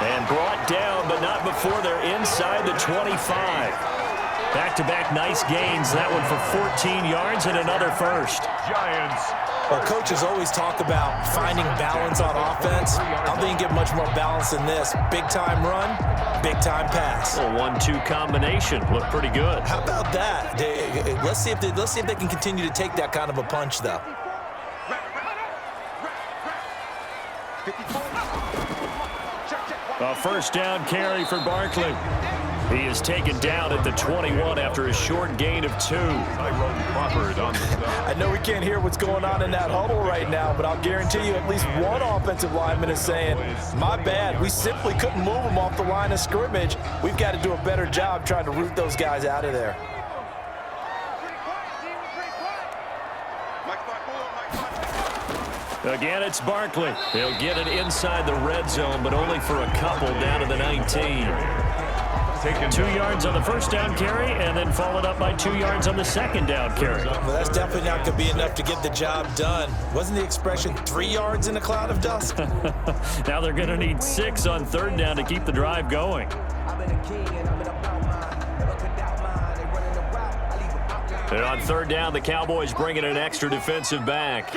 And brought down, but not before they're inside the 25. Back-to-back nice gains. That one for 14 yards and another 1st. Giants. Well, coaches always talk about finding balance on offense. I don't think you get much more balance than this. Big-time run, big-time pass. A 1-2 combination. Looked pretty good. How about that? Let's see if they can continue to take that kind of a punch, though. A 1st down carry for Barkley. He is taken down at the 21 after a short gain of 2. I know we can't hear what's going on in that huddle right now, but I'll guarantee you at least one offensive lineman is saying, my bad, we simply couldn't move them off the line of scrimmage. We've got to do a better job trying to root those guys out of there. Again, it's Barkley. He'll get it inside the red zone, but only for a couple down to the 19. 2 yards on the 1st down carry, and then followed up by 2 yards on the 2nd down carry. Well, that's definitely not going to be enough to get the job done. Wasn't the expression 3 yards in a cloud of dust? Now they're going to need 6 on 3rd down to keep the drive going. And on 3rd down, the Cowboys bring in an extra defensive back.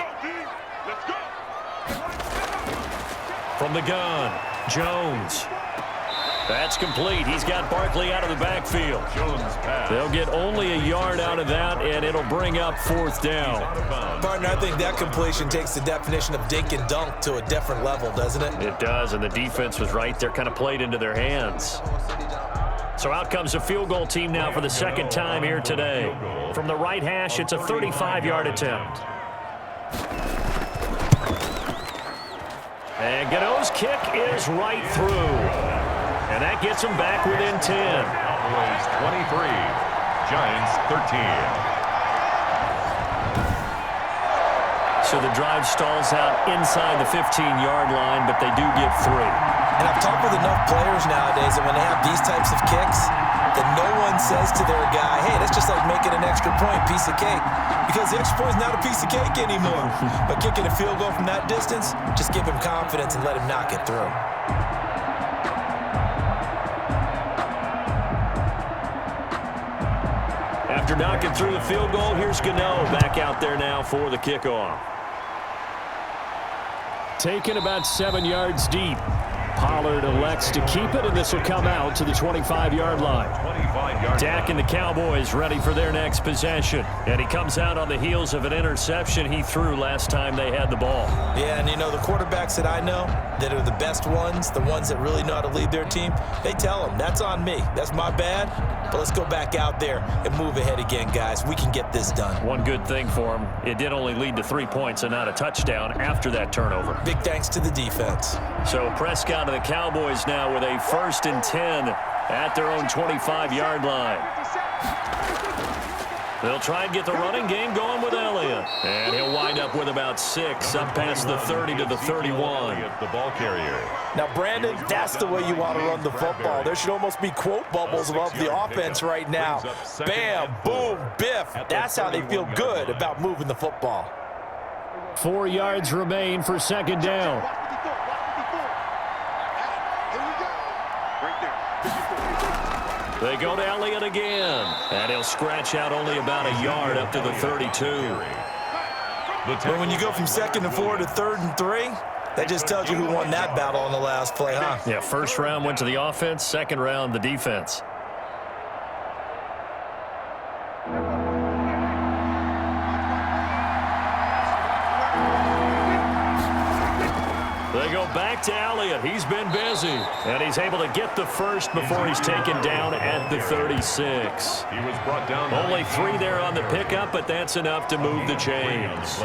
From the gun, Jones. That's complete. He's got Barkley out of the backfield. They'll get only a yard out of that, and it'll bring up 4th down. Partner, I think that completion takes the definition of dink and dunk to a different level, doesn't it? It does, and the defense was right there, kind of played into their hands. So out comes a field goal team now for the 2nd time here today. From the right hash, it's a 35-yard attempt. And Gano's kick is right through. And that gets them back within 10. Cowboys 23, Giants 13. So the drive stalls out inside the 15-yard line, but they do get 3. And I've talked with enough players nowadays that when they have these types of kicks, that no one says to their guy, hey, that's just like making an extra point, piece of cake. Because the extra point is not a piece of cake anymore. But kicking a field goal from that distance, just give him confidence and let him knock it through. After knocking through the field goal, here's Gano back out there now for the kickoff. Taken about 7 yards deep. Pollard elects to keep it, and this will come out to the 25-yard line. Dak and the Cowboys ready for their next possession. And he comes out on the heels of an interception he threw last time they had the ball. Yeah, and you know, the quarterbacks that I know that are the best ones, the ones that really know how to lead their team, they tell them, that's on me. That's my bad. But let's go back out there and move ahead again, guys. We can get this done. One good thing for him, it did only lead to 3 points and not a touchdown after that turnover. Big thanks to the defense. So Prescott and the Cowboys now with a 1st and 10 at their own 25-yard line. They'll try and get the running game going with Elliott. And he'll wind up with about 6, up past the 30 to the 31. The ball carrier. Now, Brandon, that's the way you want to run the football. There should almost be quote bubbles above the offense right now. Bam, boom, biff. That's how they feel good about moving the football. 4 yards remain for second down. They go to Elliott again. And he'll scratch out only about a yard up to the 32. But when you go from 2nd and 4 to 3rd and 3, that just tells you who won that battle on the last play, huh? Yeah, first round went to the offense, second round the defense. They go back to Elliott. He's been busy. And he's able to get the first before he's taken down at the 36. He was brought down. Only 3 there on the pickup, but that's enough to move the chains.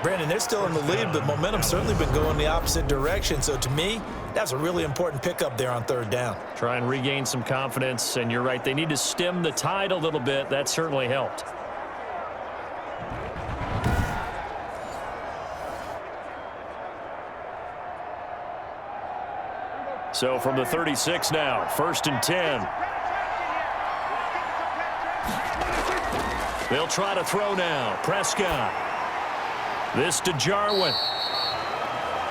Brandon, they're still in the lead, but momentum's certainly been going the opposite direction. So to me, that's a really important pickup there on 3rd down. Try and regain some confidence, and you're right. They need to stem the tide a little bit. That certainly helped. So from the 36 now, 1st and 10. They'll try to throw now. Prescott. This to Jarwin.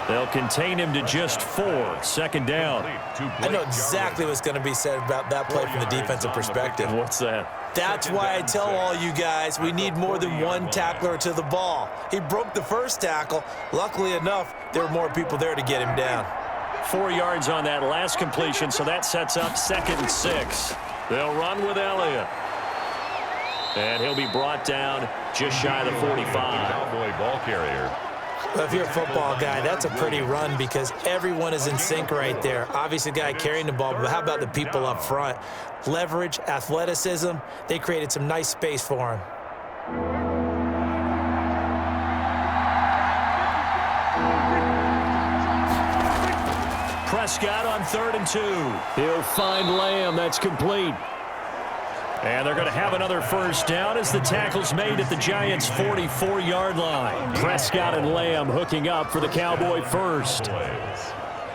They'll contain him to just 4. 2nd down. I know exactly what's going to be said about that play from the defensive perspective. What's that? That's why I tell all you guys we need more than one tackler to the ball. He broke the first tackle. Luckily enough, there were more people there to get him down. 4 yards on that last completion, so that sets up 2nd and 6. They'll run with Elliott. And he'll be brought down just shy of the 45. Cowboy ball carrier. Well, if you're a football guy, that's a pretty run because everyone is in sync right there. Obviously, the guy carrying the ball, but how about the people up front? Leverage, athleticism, they created some nice space for him. Prescott on 3rd and 2. He'll find Lamb. That's complete. And they're going to have another first down as the tackle's made at the Giants' 44-yard line. Prescott and Lamb hooking up for the Cowboy first.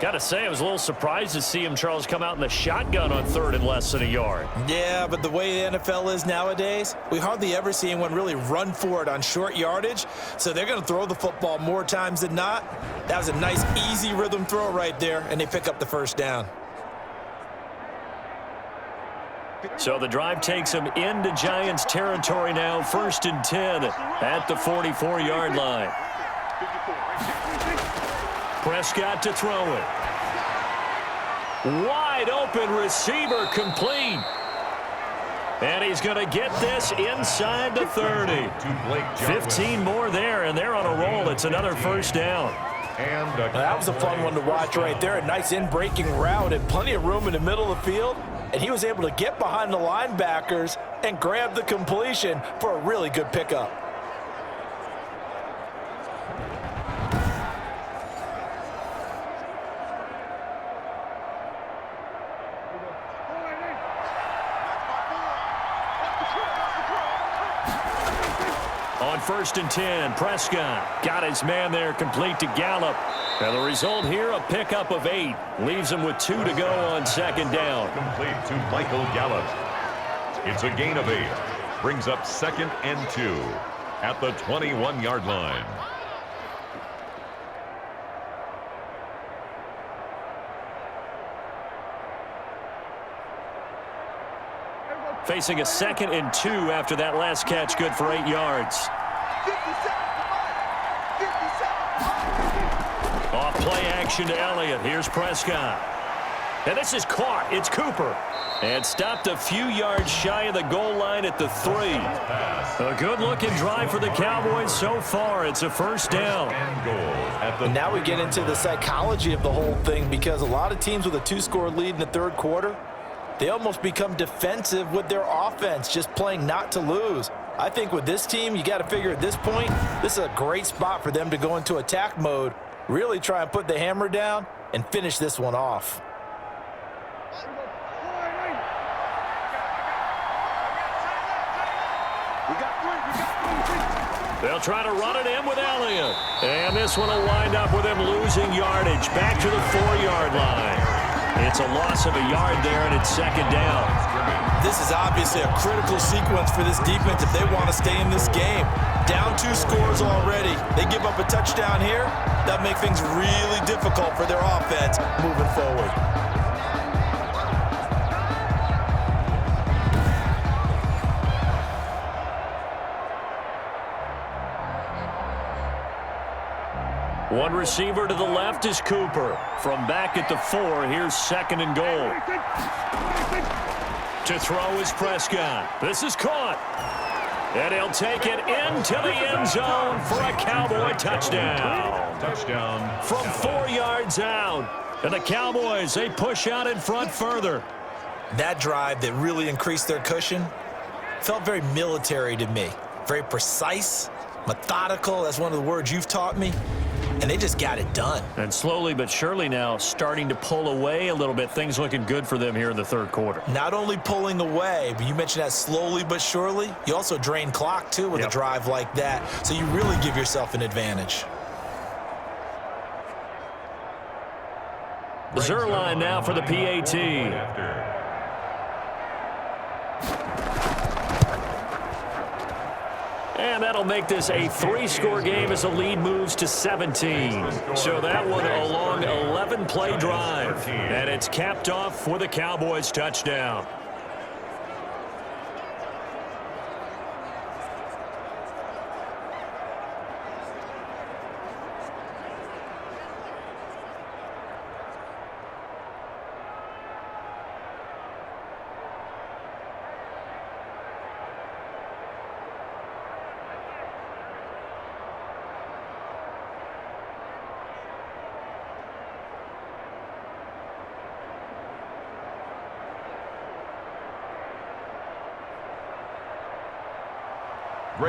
Got to say, I was a little surprised to see him, Charles, come out in the shotgun on 3rd and less than a yard. Yeah, but the way the NFL is nowadays, we hardly ever see anyone really run for it on short yardage. So they're going to throw the football more times than not. That was a nice, easy rhythm throw right there, and they pick up the first down. So the drive takes him into Giants territory now, 1st and 10 at the 44-yard line. Prescott to throw it. Wide open receiver complete. And he's going to get this inside the 30. 15 more there, and they're on a roll. It's another first down. That was a fun one to watch right there. A nice in-breaking route and plenty of room in the middle of the field. And he was able to get behind the linebackers and grab the completion for a really good pickup. On 1st and 10, Prescott got his man there complete to Gallup. And the result here, a pickup of 8. Leaves him with 2 to go on 2nd down. Complete to Michael Gallup. It's a gain of 8. Brings up 2nd and 2 at the 21-yard line. Facing a 2nd and 2 after that last catch, good for 8 yards. Off play action to Elliott. Here's Prescott. And this is caught. It's Cooper. And stopped a few yards shy of the goal line at the 3. A good-looking drive for the Cowboys so far. It's a first down. And now we get into the psychology of the whole thing because a lot of teams with a 2-score lead in the 3rd quarter, they almost become defensive with their offense, just playing not to lose. I think with this team, you got to figure at this point, this is a great spot for them to go into attack mode, really try and put the hammer down and finish this one off. We got They'll try to run it in with Elliott. And this one will wind up with him losing yardage. Back to the 4-yard line. It's a loss of a yard there, and it's second down. This is obviously a critical sequence for this defense if they want to stay in this game. Down 2 scores already. They give up a touchdown here. That makes things really difficult for their offense moving forward. One receiver to the left is Cooper. From back at the 4, here's second and goal. To throw is Prescott. This is caught. And he'll take it into the end zone for a Cowboy touchdown. Touchdown. From 4 yards out. And the Cowboys, they push out in front further. That drive that really increased their cushion felt very military to me. Very precise, methodical. That's one of the words you've taught me. And they just got it done. And slowly but surely now starting to pull away a little bit. Things looking good for them here in the third quarter. Not only pulling away, but you mentioned that slowly but surely. You also drain clock, too, with a drive like that. So you really give yourself an advantage. Zerline now for the PAT. And that'll make this a 3-score game as the lead moves to 17. So that one a long 11-play drive. And it's capped off with a Cowboys touchdown.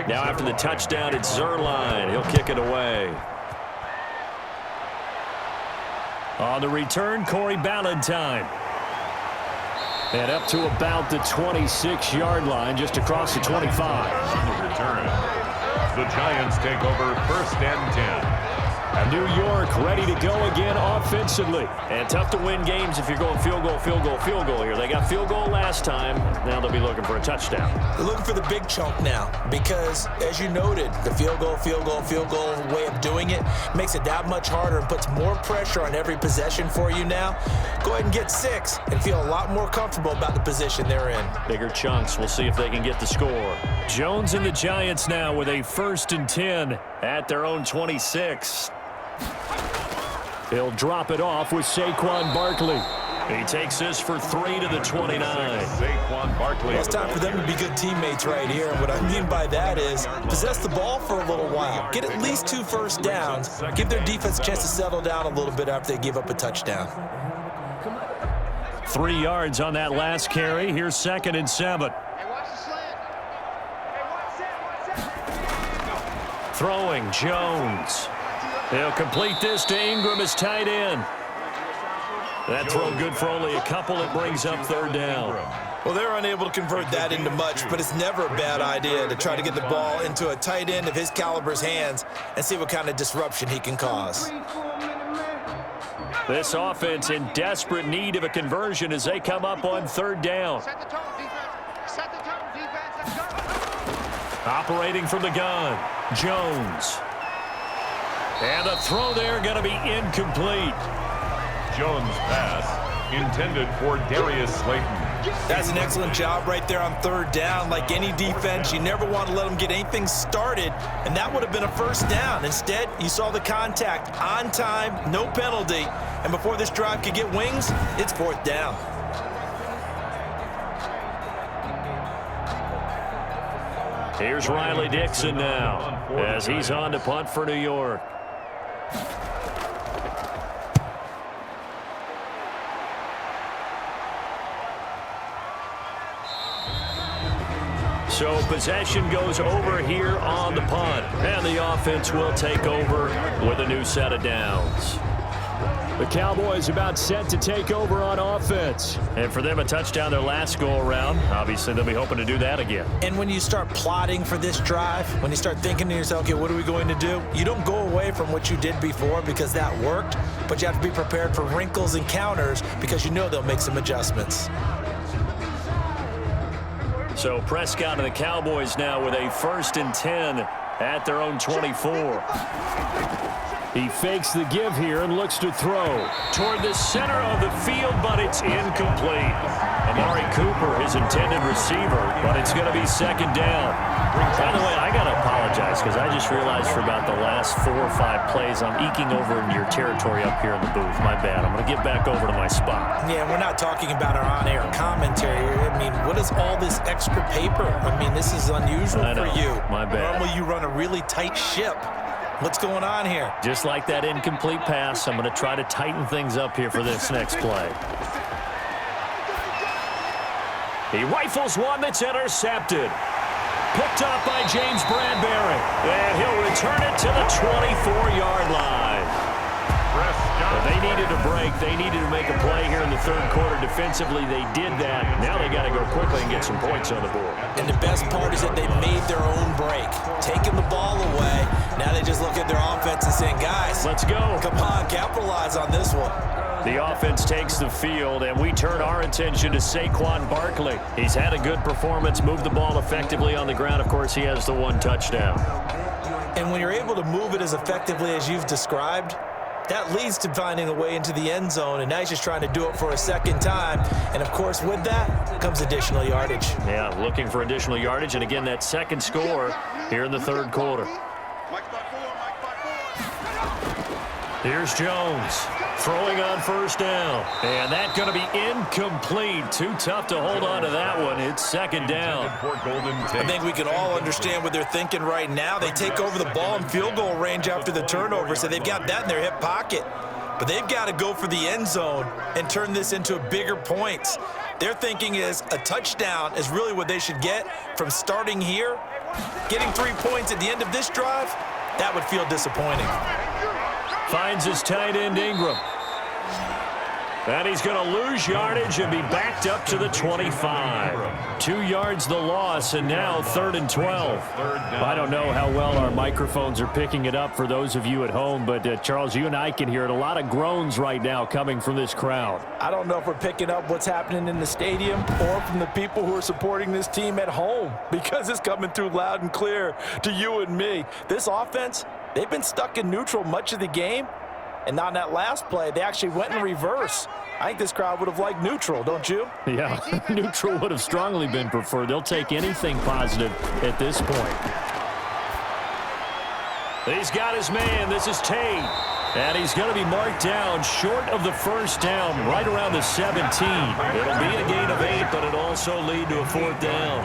Now after the touchdown, it's Zerline. He'll kick it away. On the return, Corey Ballantyne. And up to about the 26-yard line, just across the 25. On the return, the Giants take over 1st and 10. New York ready to go again offensively. And tough to win games if you're going field goal, field goal, field goal here. They got field goal last time. Now they'll be looking for a touchdown. They're looking for the big chunk now because, as you noted, the field goal way of doing it makes it that much harder and puts more pressure on every possession for you now. Go ahead and get 6 and feel a lot more comfortable about the position they're in. Bigger chunks. We'll see if they can get the score. Jones and the Giants now with a 1st and 10 at their own 26. He'll drop it off with Saquon Barkley. He takes this for 3 to the 29. Saquon Barkley. Well, it's time for them to be good teammates right here. And what I mean by that is possess the ball for a little while. Get at least 2 first downs. Give their defense a chance to settle down a little bit after they give up a touchdown. 3 yards on that last carry. Here's 2nd and 7. Throwing Jones. He'll complete this to Ingram as tight end. That throw good for only a couple. It brings up 3rd down. Well, they're unable to convert that into much, but it's never a bad idea to try to get the ball into a tight end of his caliber's hands and see what kind of disruption he can cause. This offense in desperate need of a conversion as they come up on 3rd down. Operating from the gun, Jones. And the throw there going to be incomplete. Jones' pass intended for Darius Slayton. That's an excellent job right there on 3rd down. Like any defense, you never want to let them get anything started, and that would have been a 1st down. Instead, you saw the contact on time, no penalty, and before this drive could get wings, it's 4th down. Here's Riley Dixon now as he's on to punt for New York. So possession goes over here on the punt, and the offense will take over with a new set of downs. The Cowboys about set to take over on offense. And for them, a touchdown their last go-around. Obviously, they'll be hoping to do that again. And when you start plotting for this drive, when you start thinking to yourself, okay, what are we going to do? You don't go away from what you did before because that worked, but you have to be prepared for wrinkles and counters because you know they'll make some adjustments. So Prescott and the Cowboys now with a 1st and 10 at their own 24. He fakes the give here and looks to throw toward the center of the field, but it's incomplete. Amari Cooper, his intended receiver, but it's going to be 2nd down. By the way, I got to apologize because I just realized for about the last 4 or 5 plays, I'm eking over into your territory up here in the booth. My bad. I'm going to get back over to my spot. Yeah, we're not talking about our on-air commentary. I mean, what is all this extra paper? I mean, this is unusual for you. My bad. Normally you run a really tight ship. What's going on here? Just like that incomplete pass, I'm going to try to tighten things up here for this next play. He rifles one that's intercepted. Picked up by James Bradbury. And he'll return it to the 24-yard line. Well, they needed a break. They needed to make a play here in the 3rd quarter. Defensively, they did that. Now they got to go quickly and get some points on the board. And the best part is that they made their own break. Taking the ball away. Now they just look at their offense and saying, guys, let's go. Come on, capitalize on this one. The offense takes the field, and we turn our attention to Saquon Barkley. He's had a good performance, moved the ball effectively on the ground. Of course, he has the 1 touchdown. And when you're able to move it as effectively as you've described, that leads to finding a way into the end zone, and now he's just trying to do it for a 2nd time. And, of course, with that comes additional yardage. Yeah, looking for additional yardage, and, again, that 2nd score here in the 3rd quarter. Here's Jones throwing on 1st down. And that's going to be incomplete. Too tough to hold on to that one. It's 2nd down. I think we can all understand what they're thinking right now. They take over the ball in field goal range after the turnover, so they've got that in their hip pocket. But they've got to go for the end zone and turn this into a bigger points. Their thinking is a touchdown is really what they should get from starting here. Getting 3 points at the end of this drive, that would feel disappointing. Finds his tight end Ingram. And he's going to lose yardage and be backed up to the 25. 2 yards the loss, and now 3rd and 12. I don't know how well our microphones are picking it up for those of you at home, but Charles, you and I can hear it. A lot of groans right now coming from this crowd. I don't know if we're picking up what's happening in the stadium or from the people who are supporting this team at home, because it's coming through loud and clear to you and me. This offense, they've been stuck in neutral much of the game. And on that last play, they actually went in reverse. I think this crowd would have liked neutral, don't you? Yeah, neutral would have strongly been preferred. They'll take anything positive at this point. He's got his man. This is Tate. And he's going to be marked down short of the 1st down, right around the 17. It'll be a gain of 8, but it'll also lead to a 4th down.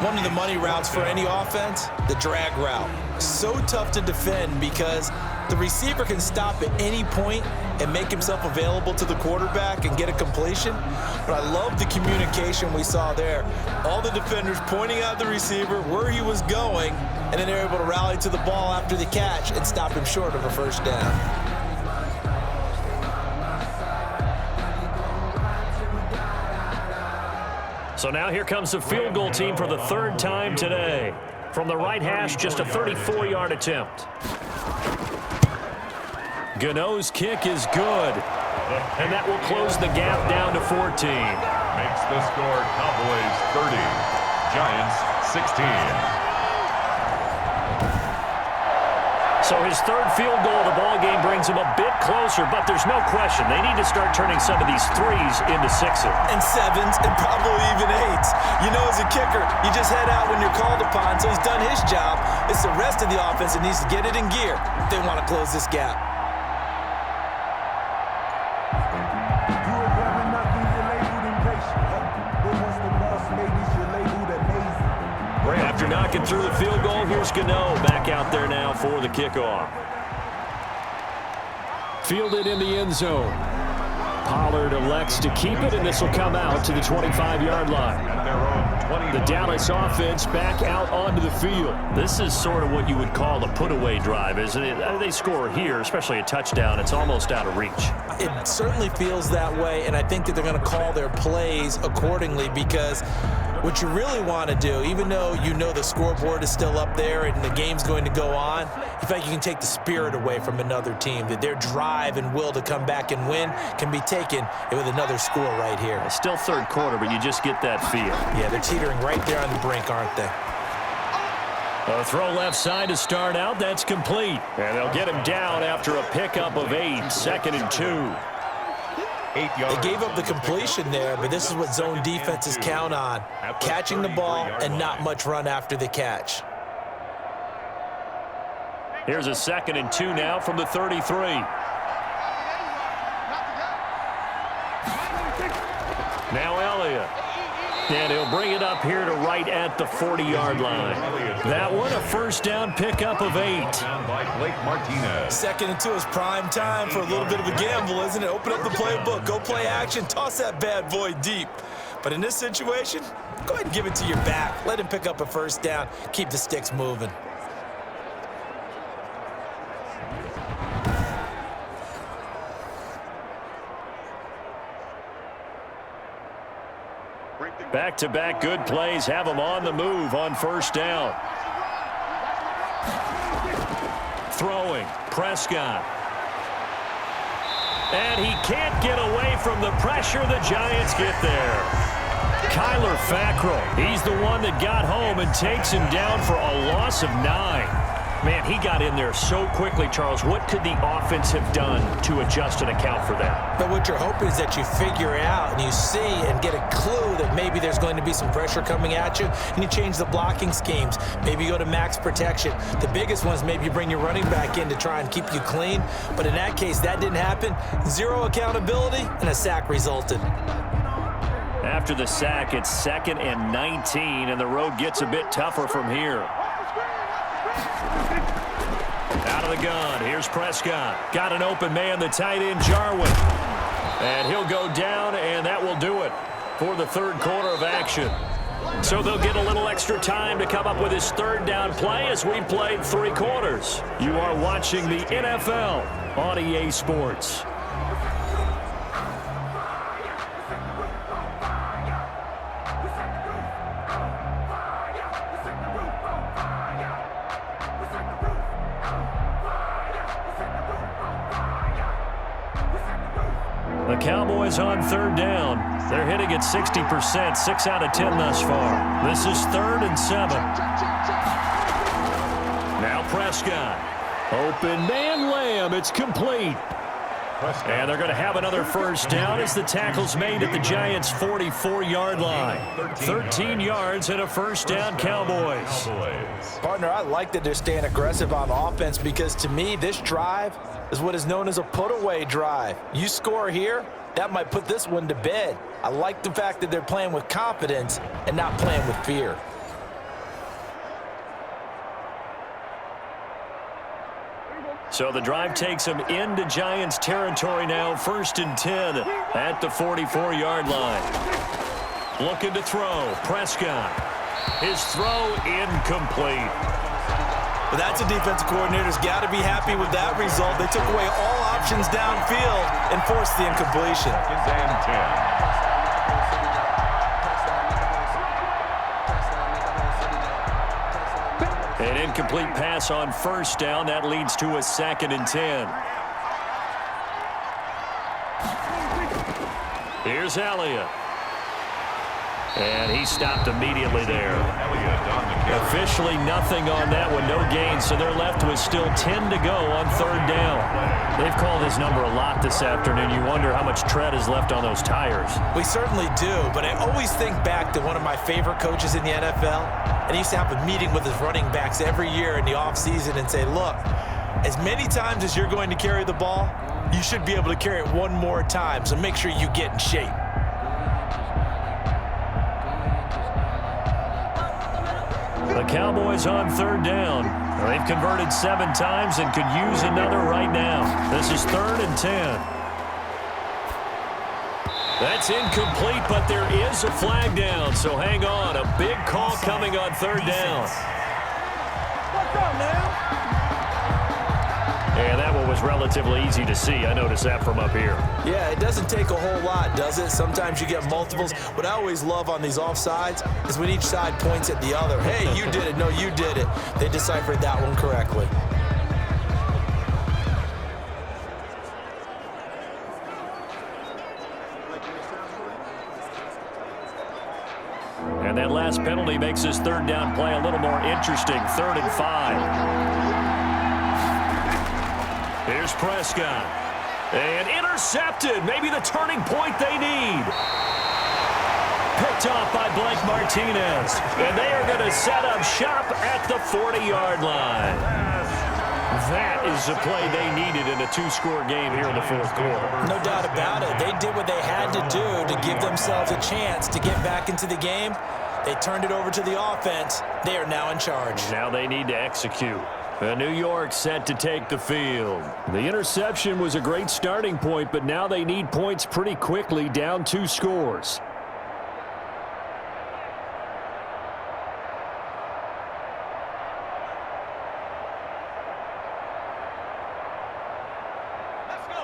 One of the money routes for any offense, the drag route. So tough to defend because the receiver can stop at any point and make himself available to the quarterback and get a completion. But I love the communication we saw there. All the defenders pointing out the receiver, where he was going, and then they're able to rally to the ball after the catch and stop him short of a 1st down. So now here comes the field goal team for the 3rd time today. From the right hash, just a 34-yard attempt. Gano's kick is good. And that will close the gap down to 14. Makes the score Cowboys 30, Giants 16. So his 3rd field goal of the ballgame brings him a bit closer, but there's no question they need to start turning some of these 3s into 6s. And 7s and probably even 8s. You know, as a kicker, you just head out when you're called upon, so he's done his job. It's the rest of the offense that needs to get it in gear if they want to close this gap. After knocking through the field goal, here's Gano back out there now for the kickoff. Fielded in the end zone. Pollard elects to keep it, and this will come out to the 25-yard line. The Dallas offense back out onto the field. This is sort of what you would call a put-away drive, isn't it? They score here, especially a touchdown. It's almost out of reach. It certainly feels that way, and I think that they're going to call their plays accordingly, because what you really want to do, even though you know the scoreboard is still up there and the game's going to go on, in fact, you can take the spirit away from another team, that their drive and will to come back and win can be taken with another score right here. It's still third quarter, but you just get that feel. Yeah, they're teetering right there on the brink, aren't they? A throw left side to start out. That's complete. And they'll get him down after a pickup of 8, 2nd and 2. They gave up the completion there, but this is what zone defenses count on. Catching the ball and not much run after the catch. Here's a 2nd and 2 now from the 33. Now Elliott. And he'll bring it up here to right at the 40-yard line. That one, a first down pickup of 8. 2nd and 2 is prime time for a little bit of a gamble, isn't it? Open up the playbook, go play action, toss that bad boy deep. But in this situation, go ahead and give it to your back. Let him pick up a first down, keep the sticks moving. Back-to-back good plays have him on the move on first down. Throwing, Prescott. And he can't get away from the pressure. The Giants get there. Kyler Fackrell, he's the one that got home and takes him down for a loss of 9. Man, he got in there so quickly, Charles. What could the offense have done to adjust and account for that? But what you're hoping is that you figure out and you see and get a clue that maybe there's going to be some pressure coming at you, and you change the blocking schemes. Maybe you go to max protection. The biggest one is maybe you bring your running back in to try and keep you clean. But in that case, that didn't happen. 0 accountability, and a sack resulted. After the sack, it's 2nd and 19, and the road gets a bit tougher from here. Out of the gun, here's Prescott. Got an open man, the tight end, Jarwin. And he'll go down, and that will do it for the third quarter of action. So they'll get a little extra time to come up with his third down play as we played 3 quarters. You are watching the NFL on EA Sports. The Cowboys on third down. They're hitting at 60%, 6 out of 10 thus far. This is 3rd and 7. Now Prescott. Open man, Lamb. It's complete. And they're going to have another first down as the tackle's made at the Giants' 44-yard line. 13 yards and a first down, Cowboys. Partner, I like that they're staying aggressive on offense, because to me, this drive is what is known as a put-away drive. You score here, that might put this one to bed. I like the fact that they're playing with confidence and not playing with fear. So the drive takes them into Giants territory now, 1st and 10 at the 44-yard line. Looking to throw, Prescott. His throw incomplete. But that's a defensive coordinator's got to be happy with that result. They took away all options downfield and forced the incompletion. An incomplete pass on first down. That leads to a 2nd and 10. Here's Elliott. And he stopped immediately there. Officially nothing on that one, no gain, so they're left with still 10 to go on third down. They've called his number a lot this afternoon. You wonder how much tread is left on those tires. We certainly do, but I always think back to one of my favorite coaches in the NFL, and he used to have a meeting with his running backs every year in the offseason and say, look, as many times as you're going to carry the ball, you should be able to carry it one more time, so make sure you get in shape. The Cowboys on third down. They've converted 7 times and could use another right now. This is 3rd and 10. That's incomplete, but there is a flag down, so hang on. A big call coming on third down. What's up, man? And that one was relatively easy to see. I noticed that from up here. Yeah, it doesn't take a whole lot, does it? Sometimes you get multiples. What I always love on these offsides is when each side points at the other. Hey, you did it. No, you did it. They deciphered that one correctly. And that last penalty makes this third down play a little more interesting. 3rd and 5. Here's Prescott. And intercepted. Maybe the turning point they need. Picked off by Blake Martinez. And they are going to set up shop at the 40-yard line. That is the play they needed in a 2-score game here in the 4th quarter. No doubt about it. They did what they had to do to give themselves a chance to get back into the game. They turned it over to the offense. They are now in charge. Now they need to execute. New York set to take the field. The interception was a great starting point, but now they need points pretty quickly, down 2 scores.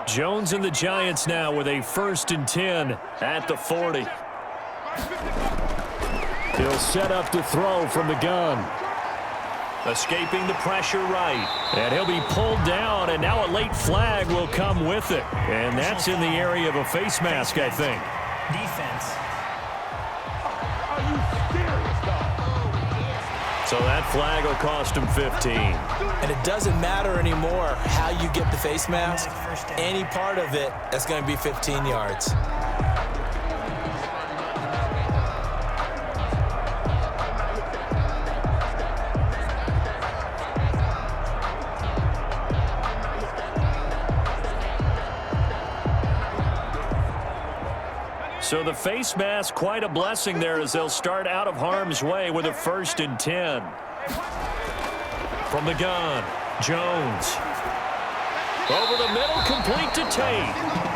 Jones and the Giants now with a 1st and 10 at the 40. He'll set up to throw from the gun. Escaping the pressure right. And he'll be pulled down, and now a late flag will come with it. And that's in the area of a face mask, I think. Defense. So that flag will cost him 15. And it doesn't matter anymore how you get the face mask. Any part of it, that's going to be 15 yards. So the face mask, quite a blessing there as they'll start out of harm's way with a 1st and 10. From the gun, Jones. Over the middle, complete to Tate.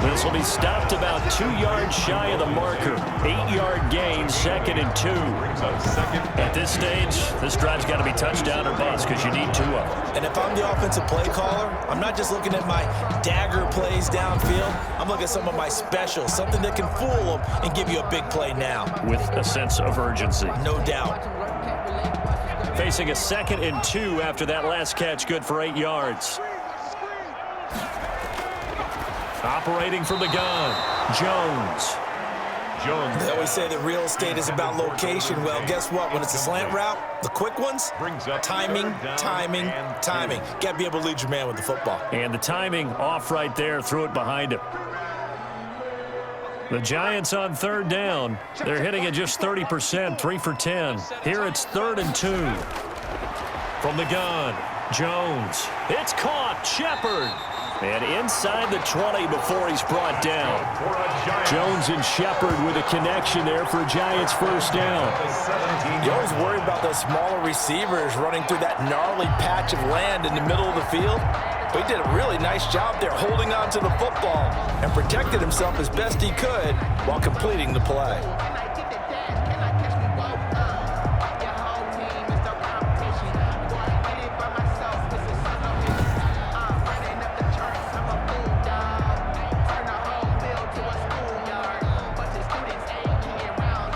This will be stopped about 2 yards shy of the marker. 8-yard gain, 2nd and 2. At this stage, this drive's got to be touchdown or bust because you need 2 of them. And if I'm the offensive play caller, I'm not just looking at my dagger plays downfield. I'm looking at some of my specials, something that can fool them and give you a big play now. With a sense of urgency. No doubt. Facing a 2nd and 2 after that last catch, good for 8 yards. Operating from the gun, Jones. They always say that real estate is about location. Well, guess what? When it's a slant route, the quick ones, timing. Got to be able to lead your man with the football. And the timing off right there, threw it behind him. The Giants on 3rd down. They're hitting at just 30%, 3 for 10. Here it's 3rd and 2. From the gun, Jones. It's caught, Shepard. And inside the 20 before he's brought down. Jones and Shepard with a connection there for Giants 1st down. You always worry about those smaller receivers running through that gnarly patch of land in the middle of the field. But he did a really nice job there holding on to the football and protected himself as best he could while completing the play.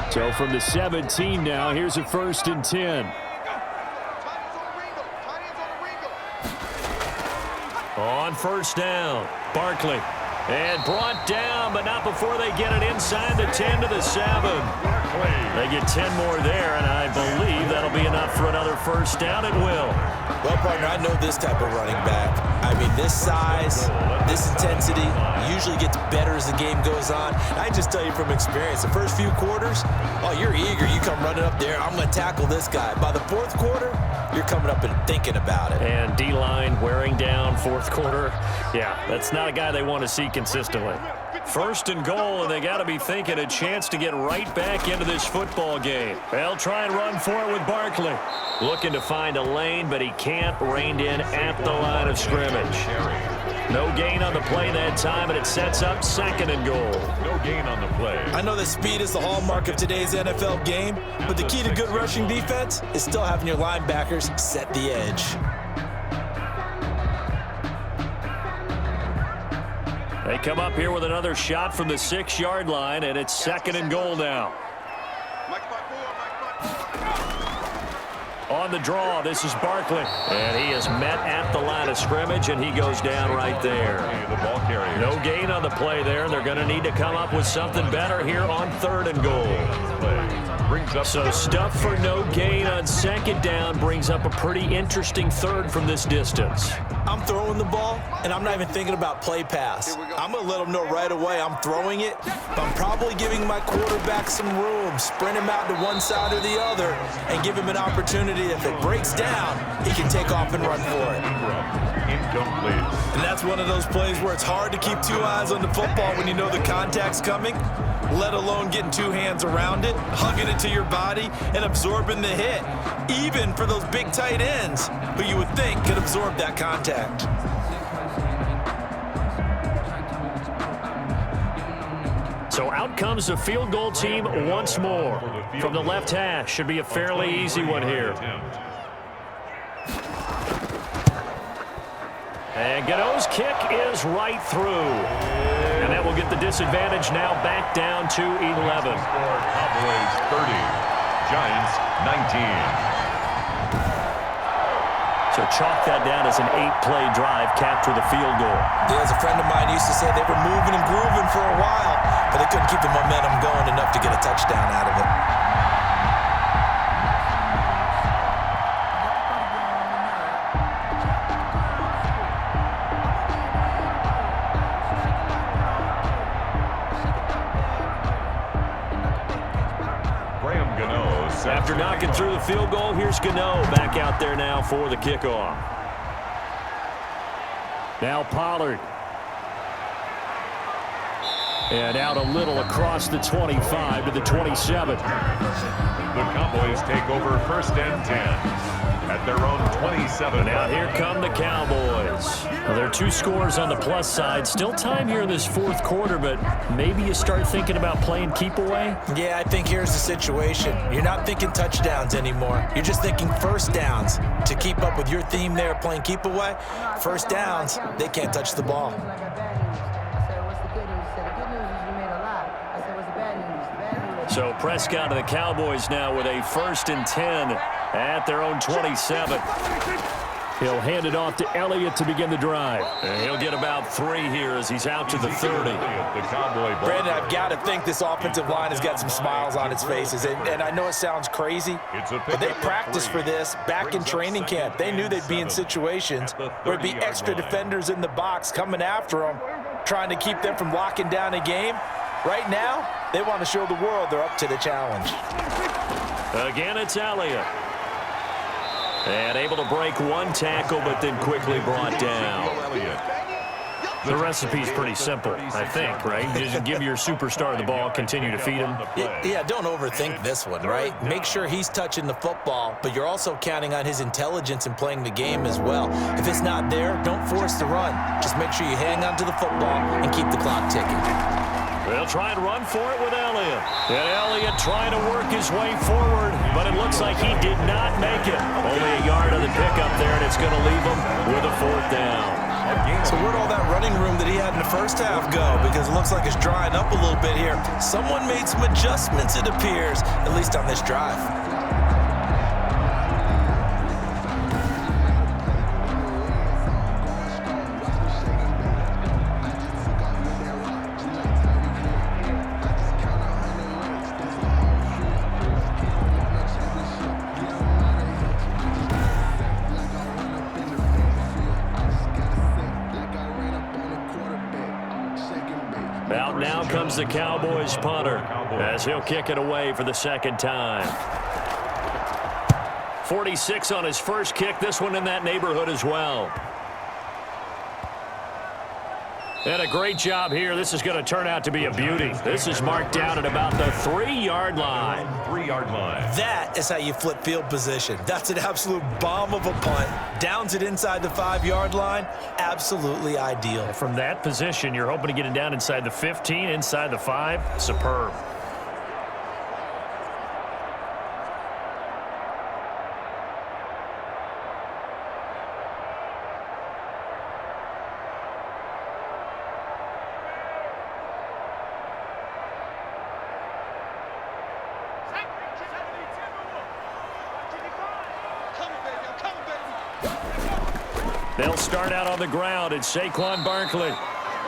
So from the 17 now, here's a 1st and 10. On 1st down, Barkley. And brought down, but not before they get it inside the 10 to the 7. They get 10 more there, and I believe that'll be enough for another 1st down. It will. Well, partner, I know this type of running back. I mean, this size, this intensity usually gets better as the game goes on. I just tell you from experience, the first few quarters, oh, you're eager. You come running up there, I'm going to tackle this guy. By the 4th quarter, you're coming up and thinking about it. And D-line wearing down 4th quarter. Yeah, that's not a guy they want to see consistently. 1st and goal, and they got to be thinking a chance to get right back into this football game. They'll try and run for it with Barkley. Looking to find a lane, but he can't. Reined in at the line of scrimmage. No gain on the play that time, and it sets up 2nd and goal. No gain on the play. I know that speed is the hallmark of today's NFL game, but the key to good rushing defense is still having your linebackers set the edge. They come up here with another shot from the 6-yard line, and it's 2nd and goal now. On the draw, this is Barkley. And he is met at the line of scrimmage, and he goes down right there. The ball carrier. No gain on the play there. They're going to need to come up with something better here on 3rd and goal. Brings up So stuff for no gain on 2nd down brings up a pretty interesting 3rd from this distance. I'm throwing the ball, and I'm not even thinking about play pass. I'm going to let them know right away I'm throwing it, but I'm probably giving my quarterback some room, sprint him out to one side or the other, and give him an opportunity. If it breaks down, he can take off and run for it. incomplete. And that's one of those plays where it's hard to keep 2 eyes on the football when you know the contact's coming, let alone getting 2 hands around it, hugging it to your body, and absorbing the hit, even for those big tight ends who you would think could absorb that contact. So out comes the field goal team once more. From the left hash, should be a fairly easy one here. And Gano's kick is right through. And that will get the disadvantage now back down to 11. Cowboys 30, Giants 19. So chalk that down as an 8-play drive capped with a field goal. Yeah, as a friend of mine used to say, they were moving and grooving for a while, but they couldn't keep the momentum going enough to get a touchdown out of it. After knocking through the field goal, here's Gano back out there now for the kickoff. Now Pollard. And out a little across the 25 to the 27. The Cowboys take over 1st and 10 at their own 27. Now here come the Cowboys. Well, there are 2 scores on the plus side. Still time here in this 4th quarter, but maybe you start thinking about playing keep away? Yeah, I think here's the situation. You're not thinking touchdowns anymore. You're just thinking first downs. To keep up with your theme there, playing keep away, first downs, they can't touch the ball. So Prescott and the Cowboys now with a 1st and 10 at their own 27. He'll hand it off to Elliott to begin the drive. And he'll get about 3 here as he's out to the 30. Brandon, I've got to think this offensive line has got some smiles on its faces. And I know it sounds crazy, but they practiced for this back in training camp. They knew they'd be in situations where there'd be extra defenders in the box coming after them, trying to keep them from locking down a game. Right now, they want to show the world they're up to the challenge. Again, it's Elliott. And able to break 1 tackle, but then quickly brought down. The recipe's pretty simple, I think, right? Just give your superstar the ball, continue to feed him. Yeah, don't overthink this one, right? Make sure he's touching the football, but you're also counting on his intelligence in playing the game as well. If it's not there, don't force the run. Just make sure you hang on to the football and keep the clock ticking. They'll try and run for it with Elliott. And Elliott trying to work his way forward, but it looks like he did not make it. Only a yard of the pickup there, and it's going to leave him with a 4th down. So where'd all that running room that he had in the first half go? Because it looks like it's drying up a little bit here. Someone made some adjustments, it appears, at least on this drive. Out now comes the Cowboys punter as he'll kick it away for the 2nd time. 46 on his first kick, this one in that neighborhood as well. And a great job here. This is going to turn out to be a beauty. This is marked down at about the 3-yard line. 3-yard line. That is how you flip field position. That's an absolute bomb of a punt. Downs it inside the 5-yard line. Absolutely ideal. From that position, you're hoping to get it down inside the 15, inside the 5. Superb. They'll start out on the ground. It's Saquon Barkley.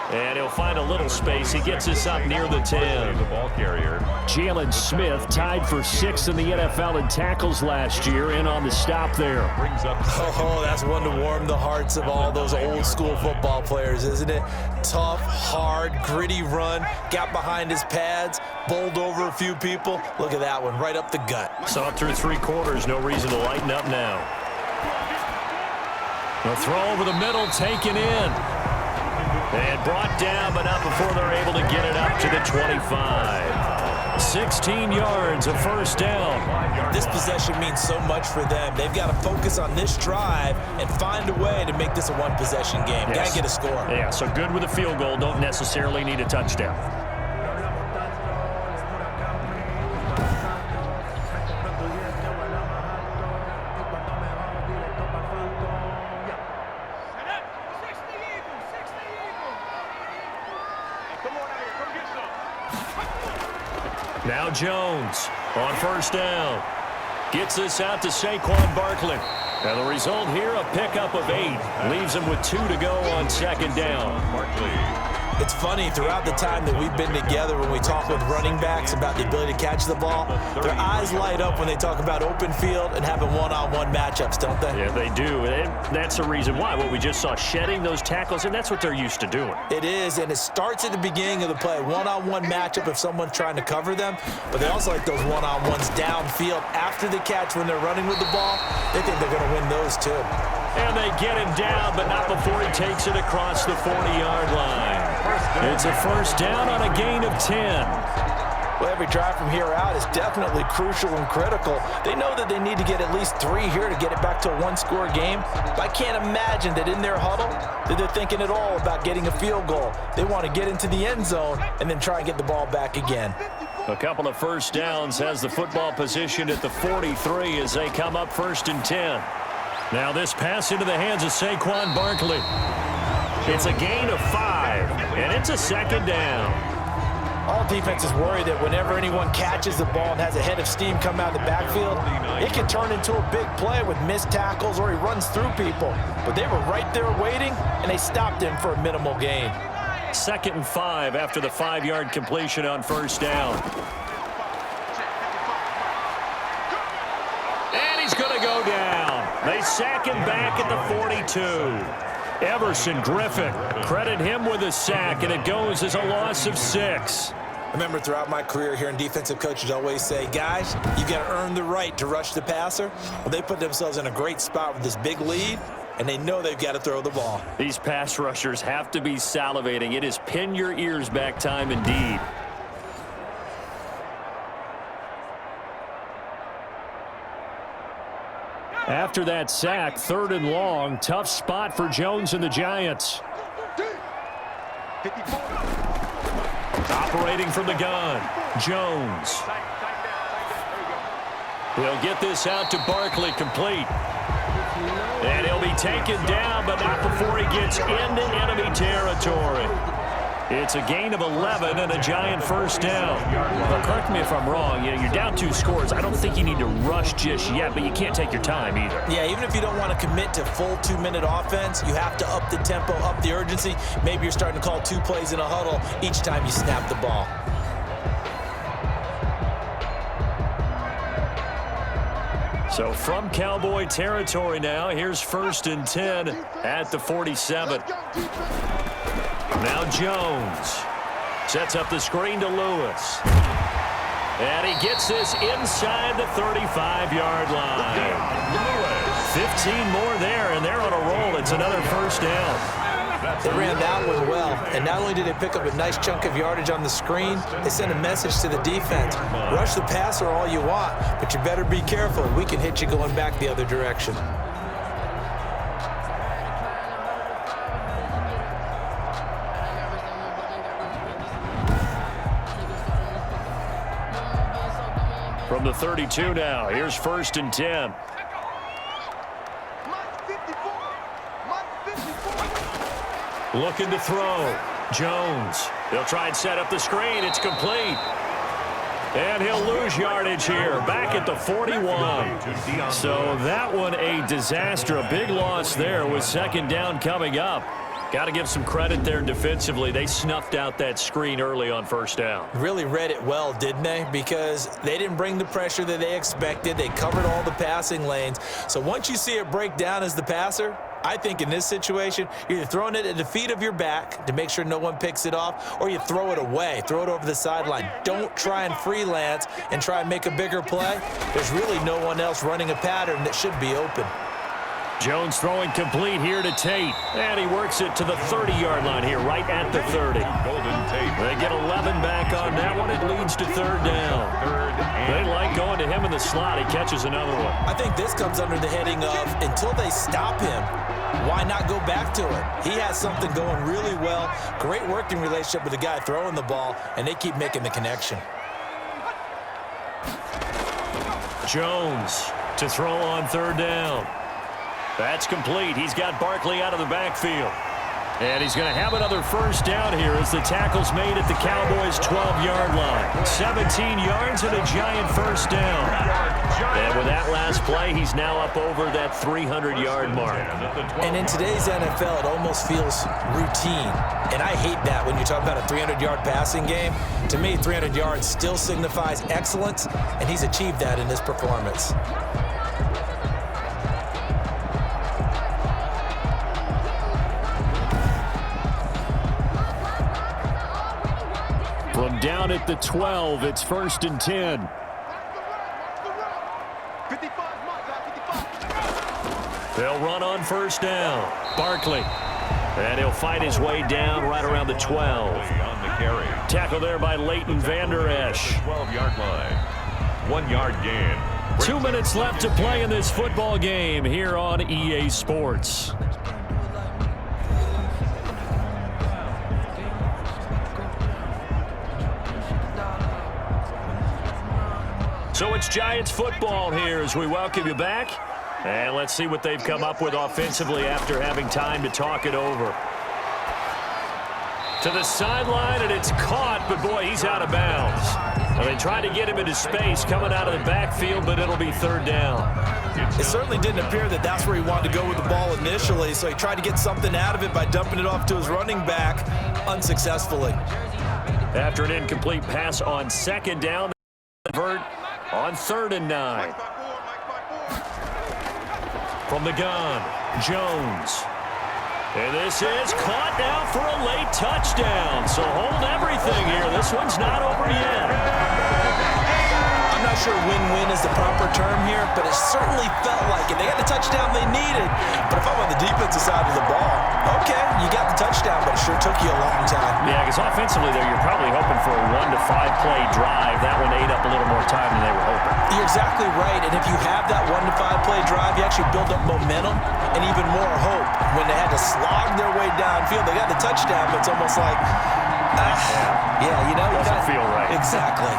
And he'll find a little space. He gets us up near the 10. The ball carrier. Jalen Smith tied for 6th in the NFL in tackles last year, in on the stop there. Brings up. Oh, that's one to warm the hearts of all those old school football players, isn't it? Tough, hard, gritty run. Got behind his pads, bowled over a few people. Look at that one, right up the gut. Saw it through 3 quarters. No reason to lighten up now. The throw over the middle, taken in. And brought down, but not before they're able to get it up to the 25. 16 yards, a first down. This possession means so much for them. They've got to focus on this drive and find a way to make this a one-possession game. Yes. Got to get a score. Yeah, so good with a field goal. Don't necessarily need a touchdown. Now Jones on first down. Gets this out to Saquon Barkley. And the result here, a pickup of 8. Leaves him with 2 to go on second down. Barkley. It's funny, throughout the time that we've been together, when we talk with running backs about the ability to catch the ball, their eyes light up when they talk about open field and having one-on-one matchups, don't they? Yeah, they do. And that's the reason why. What we just saw, shedding those tackles, and that's what they're used to doing. It is, and it starts at the beginning of the play. One-on-one matchup if someone's trying to cover them, but they also like those one-on-ones downfield after the catch when they're running with the ball. They think they're going to win those too. And they get him down, but not before he takes it across the 40-yard line. It's a first down on a gain of 10. Well, every drive from here out is definitely crucial and critical. They know that they need to get at least 3 here to get it back to a one-score game. But I can't imagine that in their huddle that they're thinking at all about getting a field goal. They want to get into the end zone and then try and get the ball back again. A couple of first downs, has the football position at the 43 as they come up 1st and 10. Now this pass into the hands of Saquon Barkley. It's a gain of 5, and it's a second down. All defenses worry that whenever anyone catches the ball and has a head of steam come out of the backfield, it can turn into a big play with missed tackles or he runs through people. But they were right there waiting, and they stopped him for a minimal gain. 2nd and 5 after the 5-yard completion on first down. And he's going to go down. They sack him back at the 42. Everson Griffin, credit him with a sack, and it goes as a loss of 6. I remember throughout my career hearing defensive coaches always say, guys, you got to earn the right to rush the passer. Well, they put themselves in a great spot with this big lead, and they know they've got to throw the ball. These pass rushers have to be salivating. It is pin your ears back time indeed. After that sack, 3rd and long, tough spot for Jones and the Giants. Operating from the gun, Jones. He'll get this out to Barkley, complete. And he'll be taken down, but not before he gets into enemy territory. It's a gain of 11 and a Giant first down. Well, correct me if I'm wrong. You're down 2 scores. I don't think you need to rush just yet, but you can't take your time either. Yeah, even if you don't want to commit to full 2-minute offense, you have to up the tempo, up the urgency. Maybe you're starting to call 2 plays in a huddle each time you snap the ball. So from Cowboy territory now, here's 1st and 10 at the 47. Now Jones sets up the screen to Lewis. And he gets this inside the 35-yard line. 15 more there, and they're on a roll. It's another first down. They ran that one well, and not only did they pick up a nice chunk of yardage on the screen, they sent a message to the defense. Rush the passer all you want, but you better be careful. We can hit you going back the other direction. From the 32 now, here's 1st and 10. Looking to throw. Jones. He'll try and set up the screen. It's complete. And he'll lose yardage here. Back at the 41. So that one a disaster. A big loss there with 2nd down coming up. Got to give some credit there defensively. They snuffed out that screen early on 1st down. Really read it well, didn't they? Because they didn't bring the pressure that they expected. They covered all the passing lanes. So once you see it break down as the passer, I think in this situation, you're either throwing it at the feet of your back to make sure no one picks it off, or you throw it away, throw it over the sideline. Don't try and freelance and try and make a bigger play. There's really no one else running a pattern that should be open. Jones throwing complete here to Tate. And he works it to the 30-yard line here, right at the 30. They get 11 back on that one. It leads to 3rd down. They like going to him in the slot. He catches another one. I think this comes under the heading of, until they stop him, why not go back to it? He has something going really well. Great working relationship with the guy throwing the ball, and they keep making the connection. Jones to throw on 3rd down. That's complete. He's got Barkley out of the backfield. And he's going to have another 1st down here as the tackle's made at the Cowboys' 12-yard line. 17 yards and a giant 1st down. And with that last play, he's now up over that 300-yard mark. And in today's NFL, it almost feels routine. And I hate that when you talk about a 300-yard passing game. To me, 300 yards still signifies excellence, and he's achieved that in this performance. From down at the 12, it's 1st and 10. They'll run on 1st down. Barkley. And he'll fight his way down right around the 12. Tackle there by Leighton Vander Esch. 12-yard line. 1-yard gain. 2 minutes left to play in this football game here on EA Sports. So it's Giants football here as we welcome you back. And let's see what they've come up with offensively after having time to talk it over. To the sideline, and it's caught, but boy, he's out of bounds. And they tried to get him into space coming out of the backfield, but it'll be 3rd down. It certainly didn't appear that that's where he wanted to go with the ball initially, so he tried to get something out of it by dumping it off to his running back unsuccessfully. After an incomplete pass on 2nd down, convert on 3rd and 9. From the gun, Jones. And this is caught now for a late touchdown. So hold everything here. This one's not over yet. I'm not sure win-win is the proper term here, but it certainly felt like it. They got the touchdown they needed. But if I'm on the defensive side of the ball, okay, you got the touchdown, but it sure took you a long time. Yeah, because offensively, though, you're probably hoping for a 1 to 5 play drive. That one ate up a little more time than they were hoping. You're exactly right, and if you have that 1 to 5 play drive, you actually build up momentum and even more hope. When they had to slog their way downfield, they got the touchdown, but it's almost like, yeah, you know. Doesn't feel right. Exactly.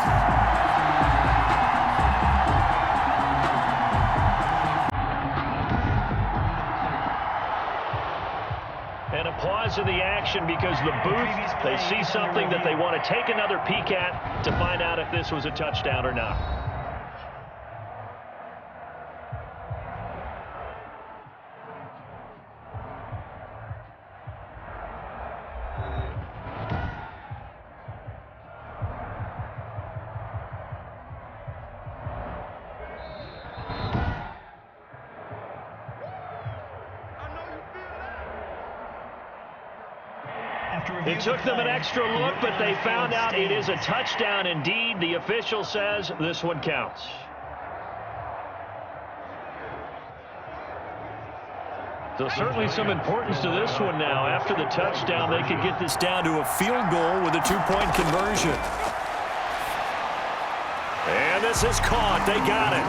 And a pause in the action because the booth, they see something that they want to take another peek at to find out if this was a touchdown or not. It took them an extra look, but they found out it is a touchdown indeed. The official says this one counts. So certainly some importance to this one now. After the touchdown, they could get this down to a field goal with a 2-point conversion. And this is caught. They got it.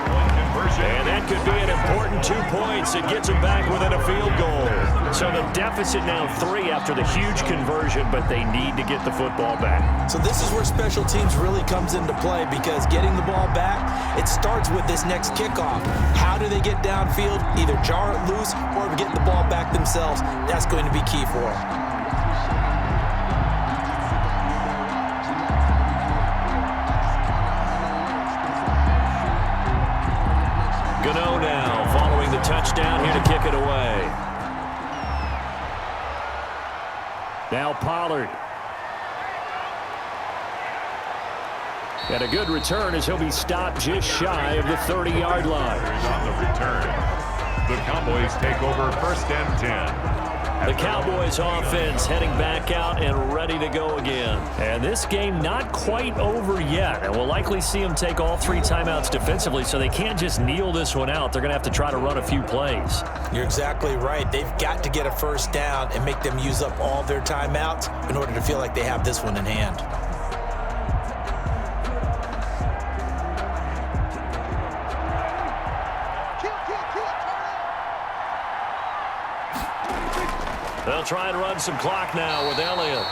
And that could be an important 2 points. It gets them back within a field goal. So the deficit now 3 after the huge conversion, but they need to get the football back. So this is where special teams really comes into play, because getting the ball back, it starts with this next kickoff. How do they get downfield? Either jar it loose or get the ball back themselves. That's going to be key for them. Gano now following the touchdown here to kick it away. Now Pollard. And a good return as he'll be stopped just shy of the 30-yard line. On the return, the Cowboys take over 1st and 10. The Cowboys offense heading back out and ready to go again. And this game not quite over yet. And we'll likely see them take all 3 timeouts defensively, so they can't just kneel this one out. They're going to have to try to run a few plays. You're exactly right. They've got to get a first down and make them use up all their timeouts in order to feel like they have this one in hand. They'll try and run some clock now with Elliott.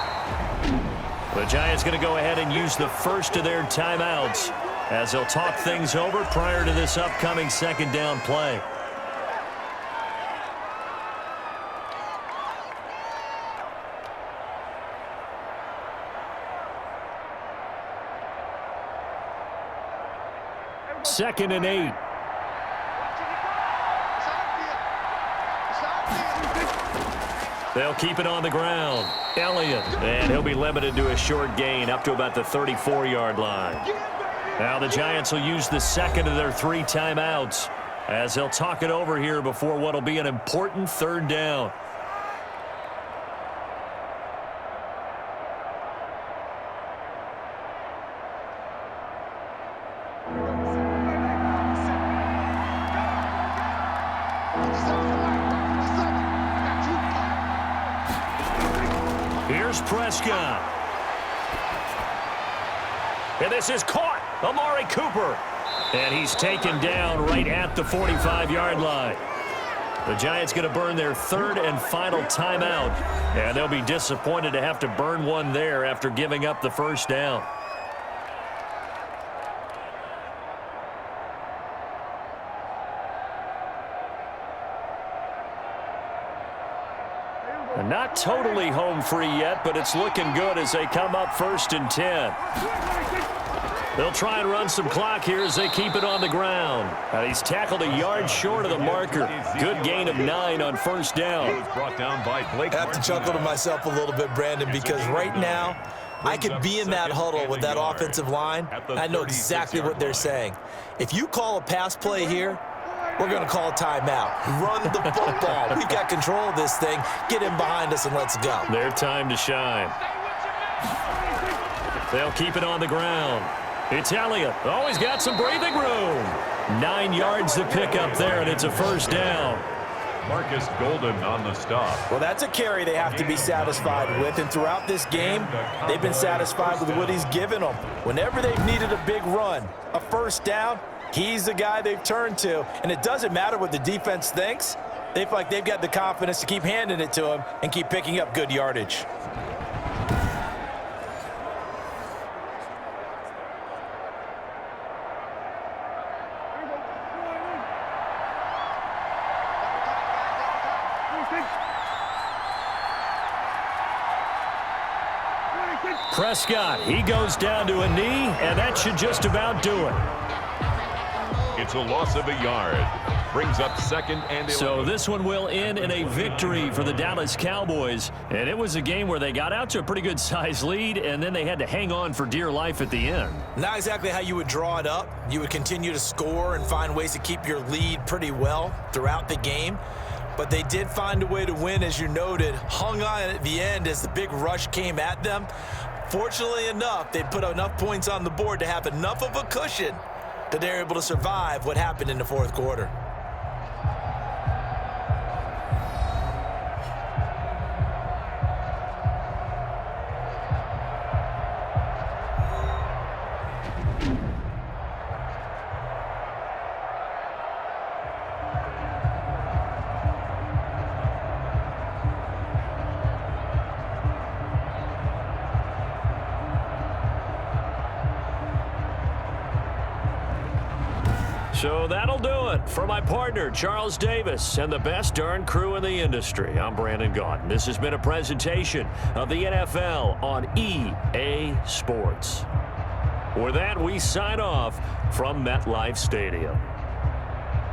The Giants going to go ahead and use the first of their timeouts as they'll talk things over prior to this upcoming 2nd down play. Second and 8. They'll keep it on the ground. Elliott, and he'll be limited to a short gain up to about the 34-yard line. Now the Giants will use the 2nd of their 3 timeouts as they'll talk it over here before what will be an important 3rd down. Here's Prescott. And this is caught. Amari Cooper. And he's taken down right at the 45-yard line. The Giants going to burn their 3rd and final timeout. And they'll be disappointed to have to burn one there after giving up the first down. Not totally home free yet, but it's looking good as they come up 1st and 10. They'll try and run some clock here as they keep it on the ground. He's tackled a yard short of the marker. Good gain of 9 on 1st down. Brought down by Blake. I have to chuckle to myself a little bit, Brandon, because right now I could be in that huddle with that offensive line. I know exactly what they're saying. If you call a pass play here, we're going to call a timeout. Run the football. We've got control of this thing. Get in behind us and let's go. Their time to shine. They'll keep it on the ground. It's Elliott. Oh, he's got some breathing room. 9 yards to pick up there, and it's a 1st down. Marcus Golden on the stop. Well, that's a carry they have to be satisfied with, and throughout this game, they've been satisfied with what he's given them. Whenever they've needed a big run, a 1st down, he's the guy they've turned to, and it doesn't matter what the defense thinks. They feel like they've got the confidence to keep handing it to him and keep picking up good yardage. Prescott, he goes down to a knee, and that should just about do it. It's a loss of a yard. Brings up 2nd and 11. So this one will end in a victory for the Dallas Cowboys. And it was a game where they got out to a pretty good-sized lead, and then they had to hang on for dear life at the end. Not exactly how you would draw it up. You would continue to score and find ways to keep your lead pretty well throughout the game. But they did find a way to win, as you noted. Hung on at the end as the big rush came at them. Fortunately enough, they put enough points on the board to have enough of a cushion that they're able to survive what happened in the 4th quarter. So that'll do it. For my partner, Charles Davis, and the best darn crew in the industry, I'm Brandon Gaudin. This has been a presentation of the NFL on EA Sports. With that, we sign off from MetLife Stadium.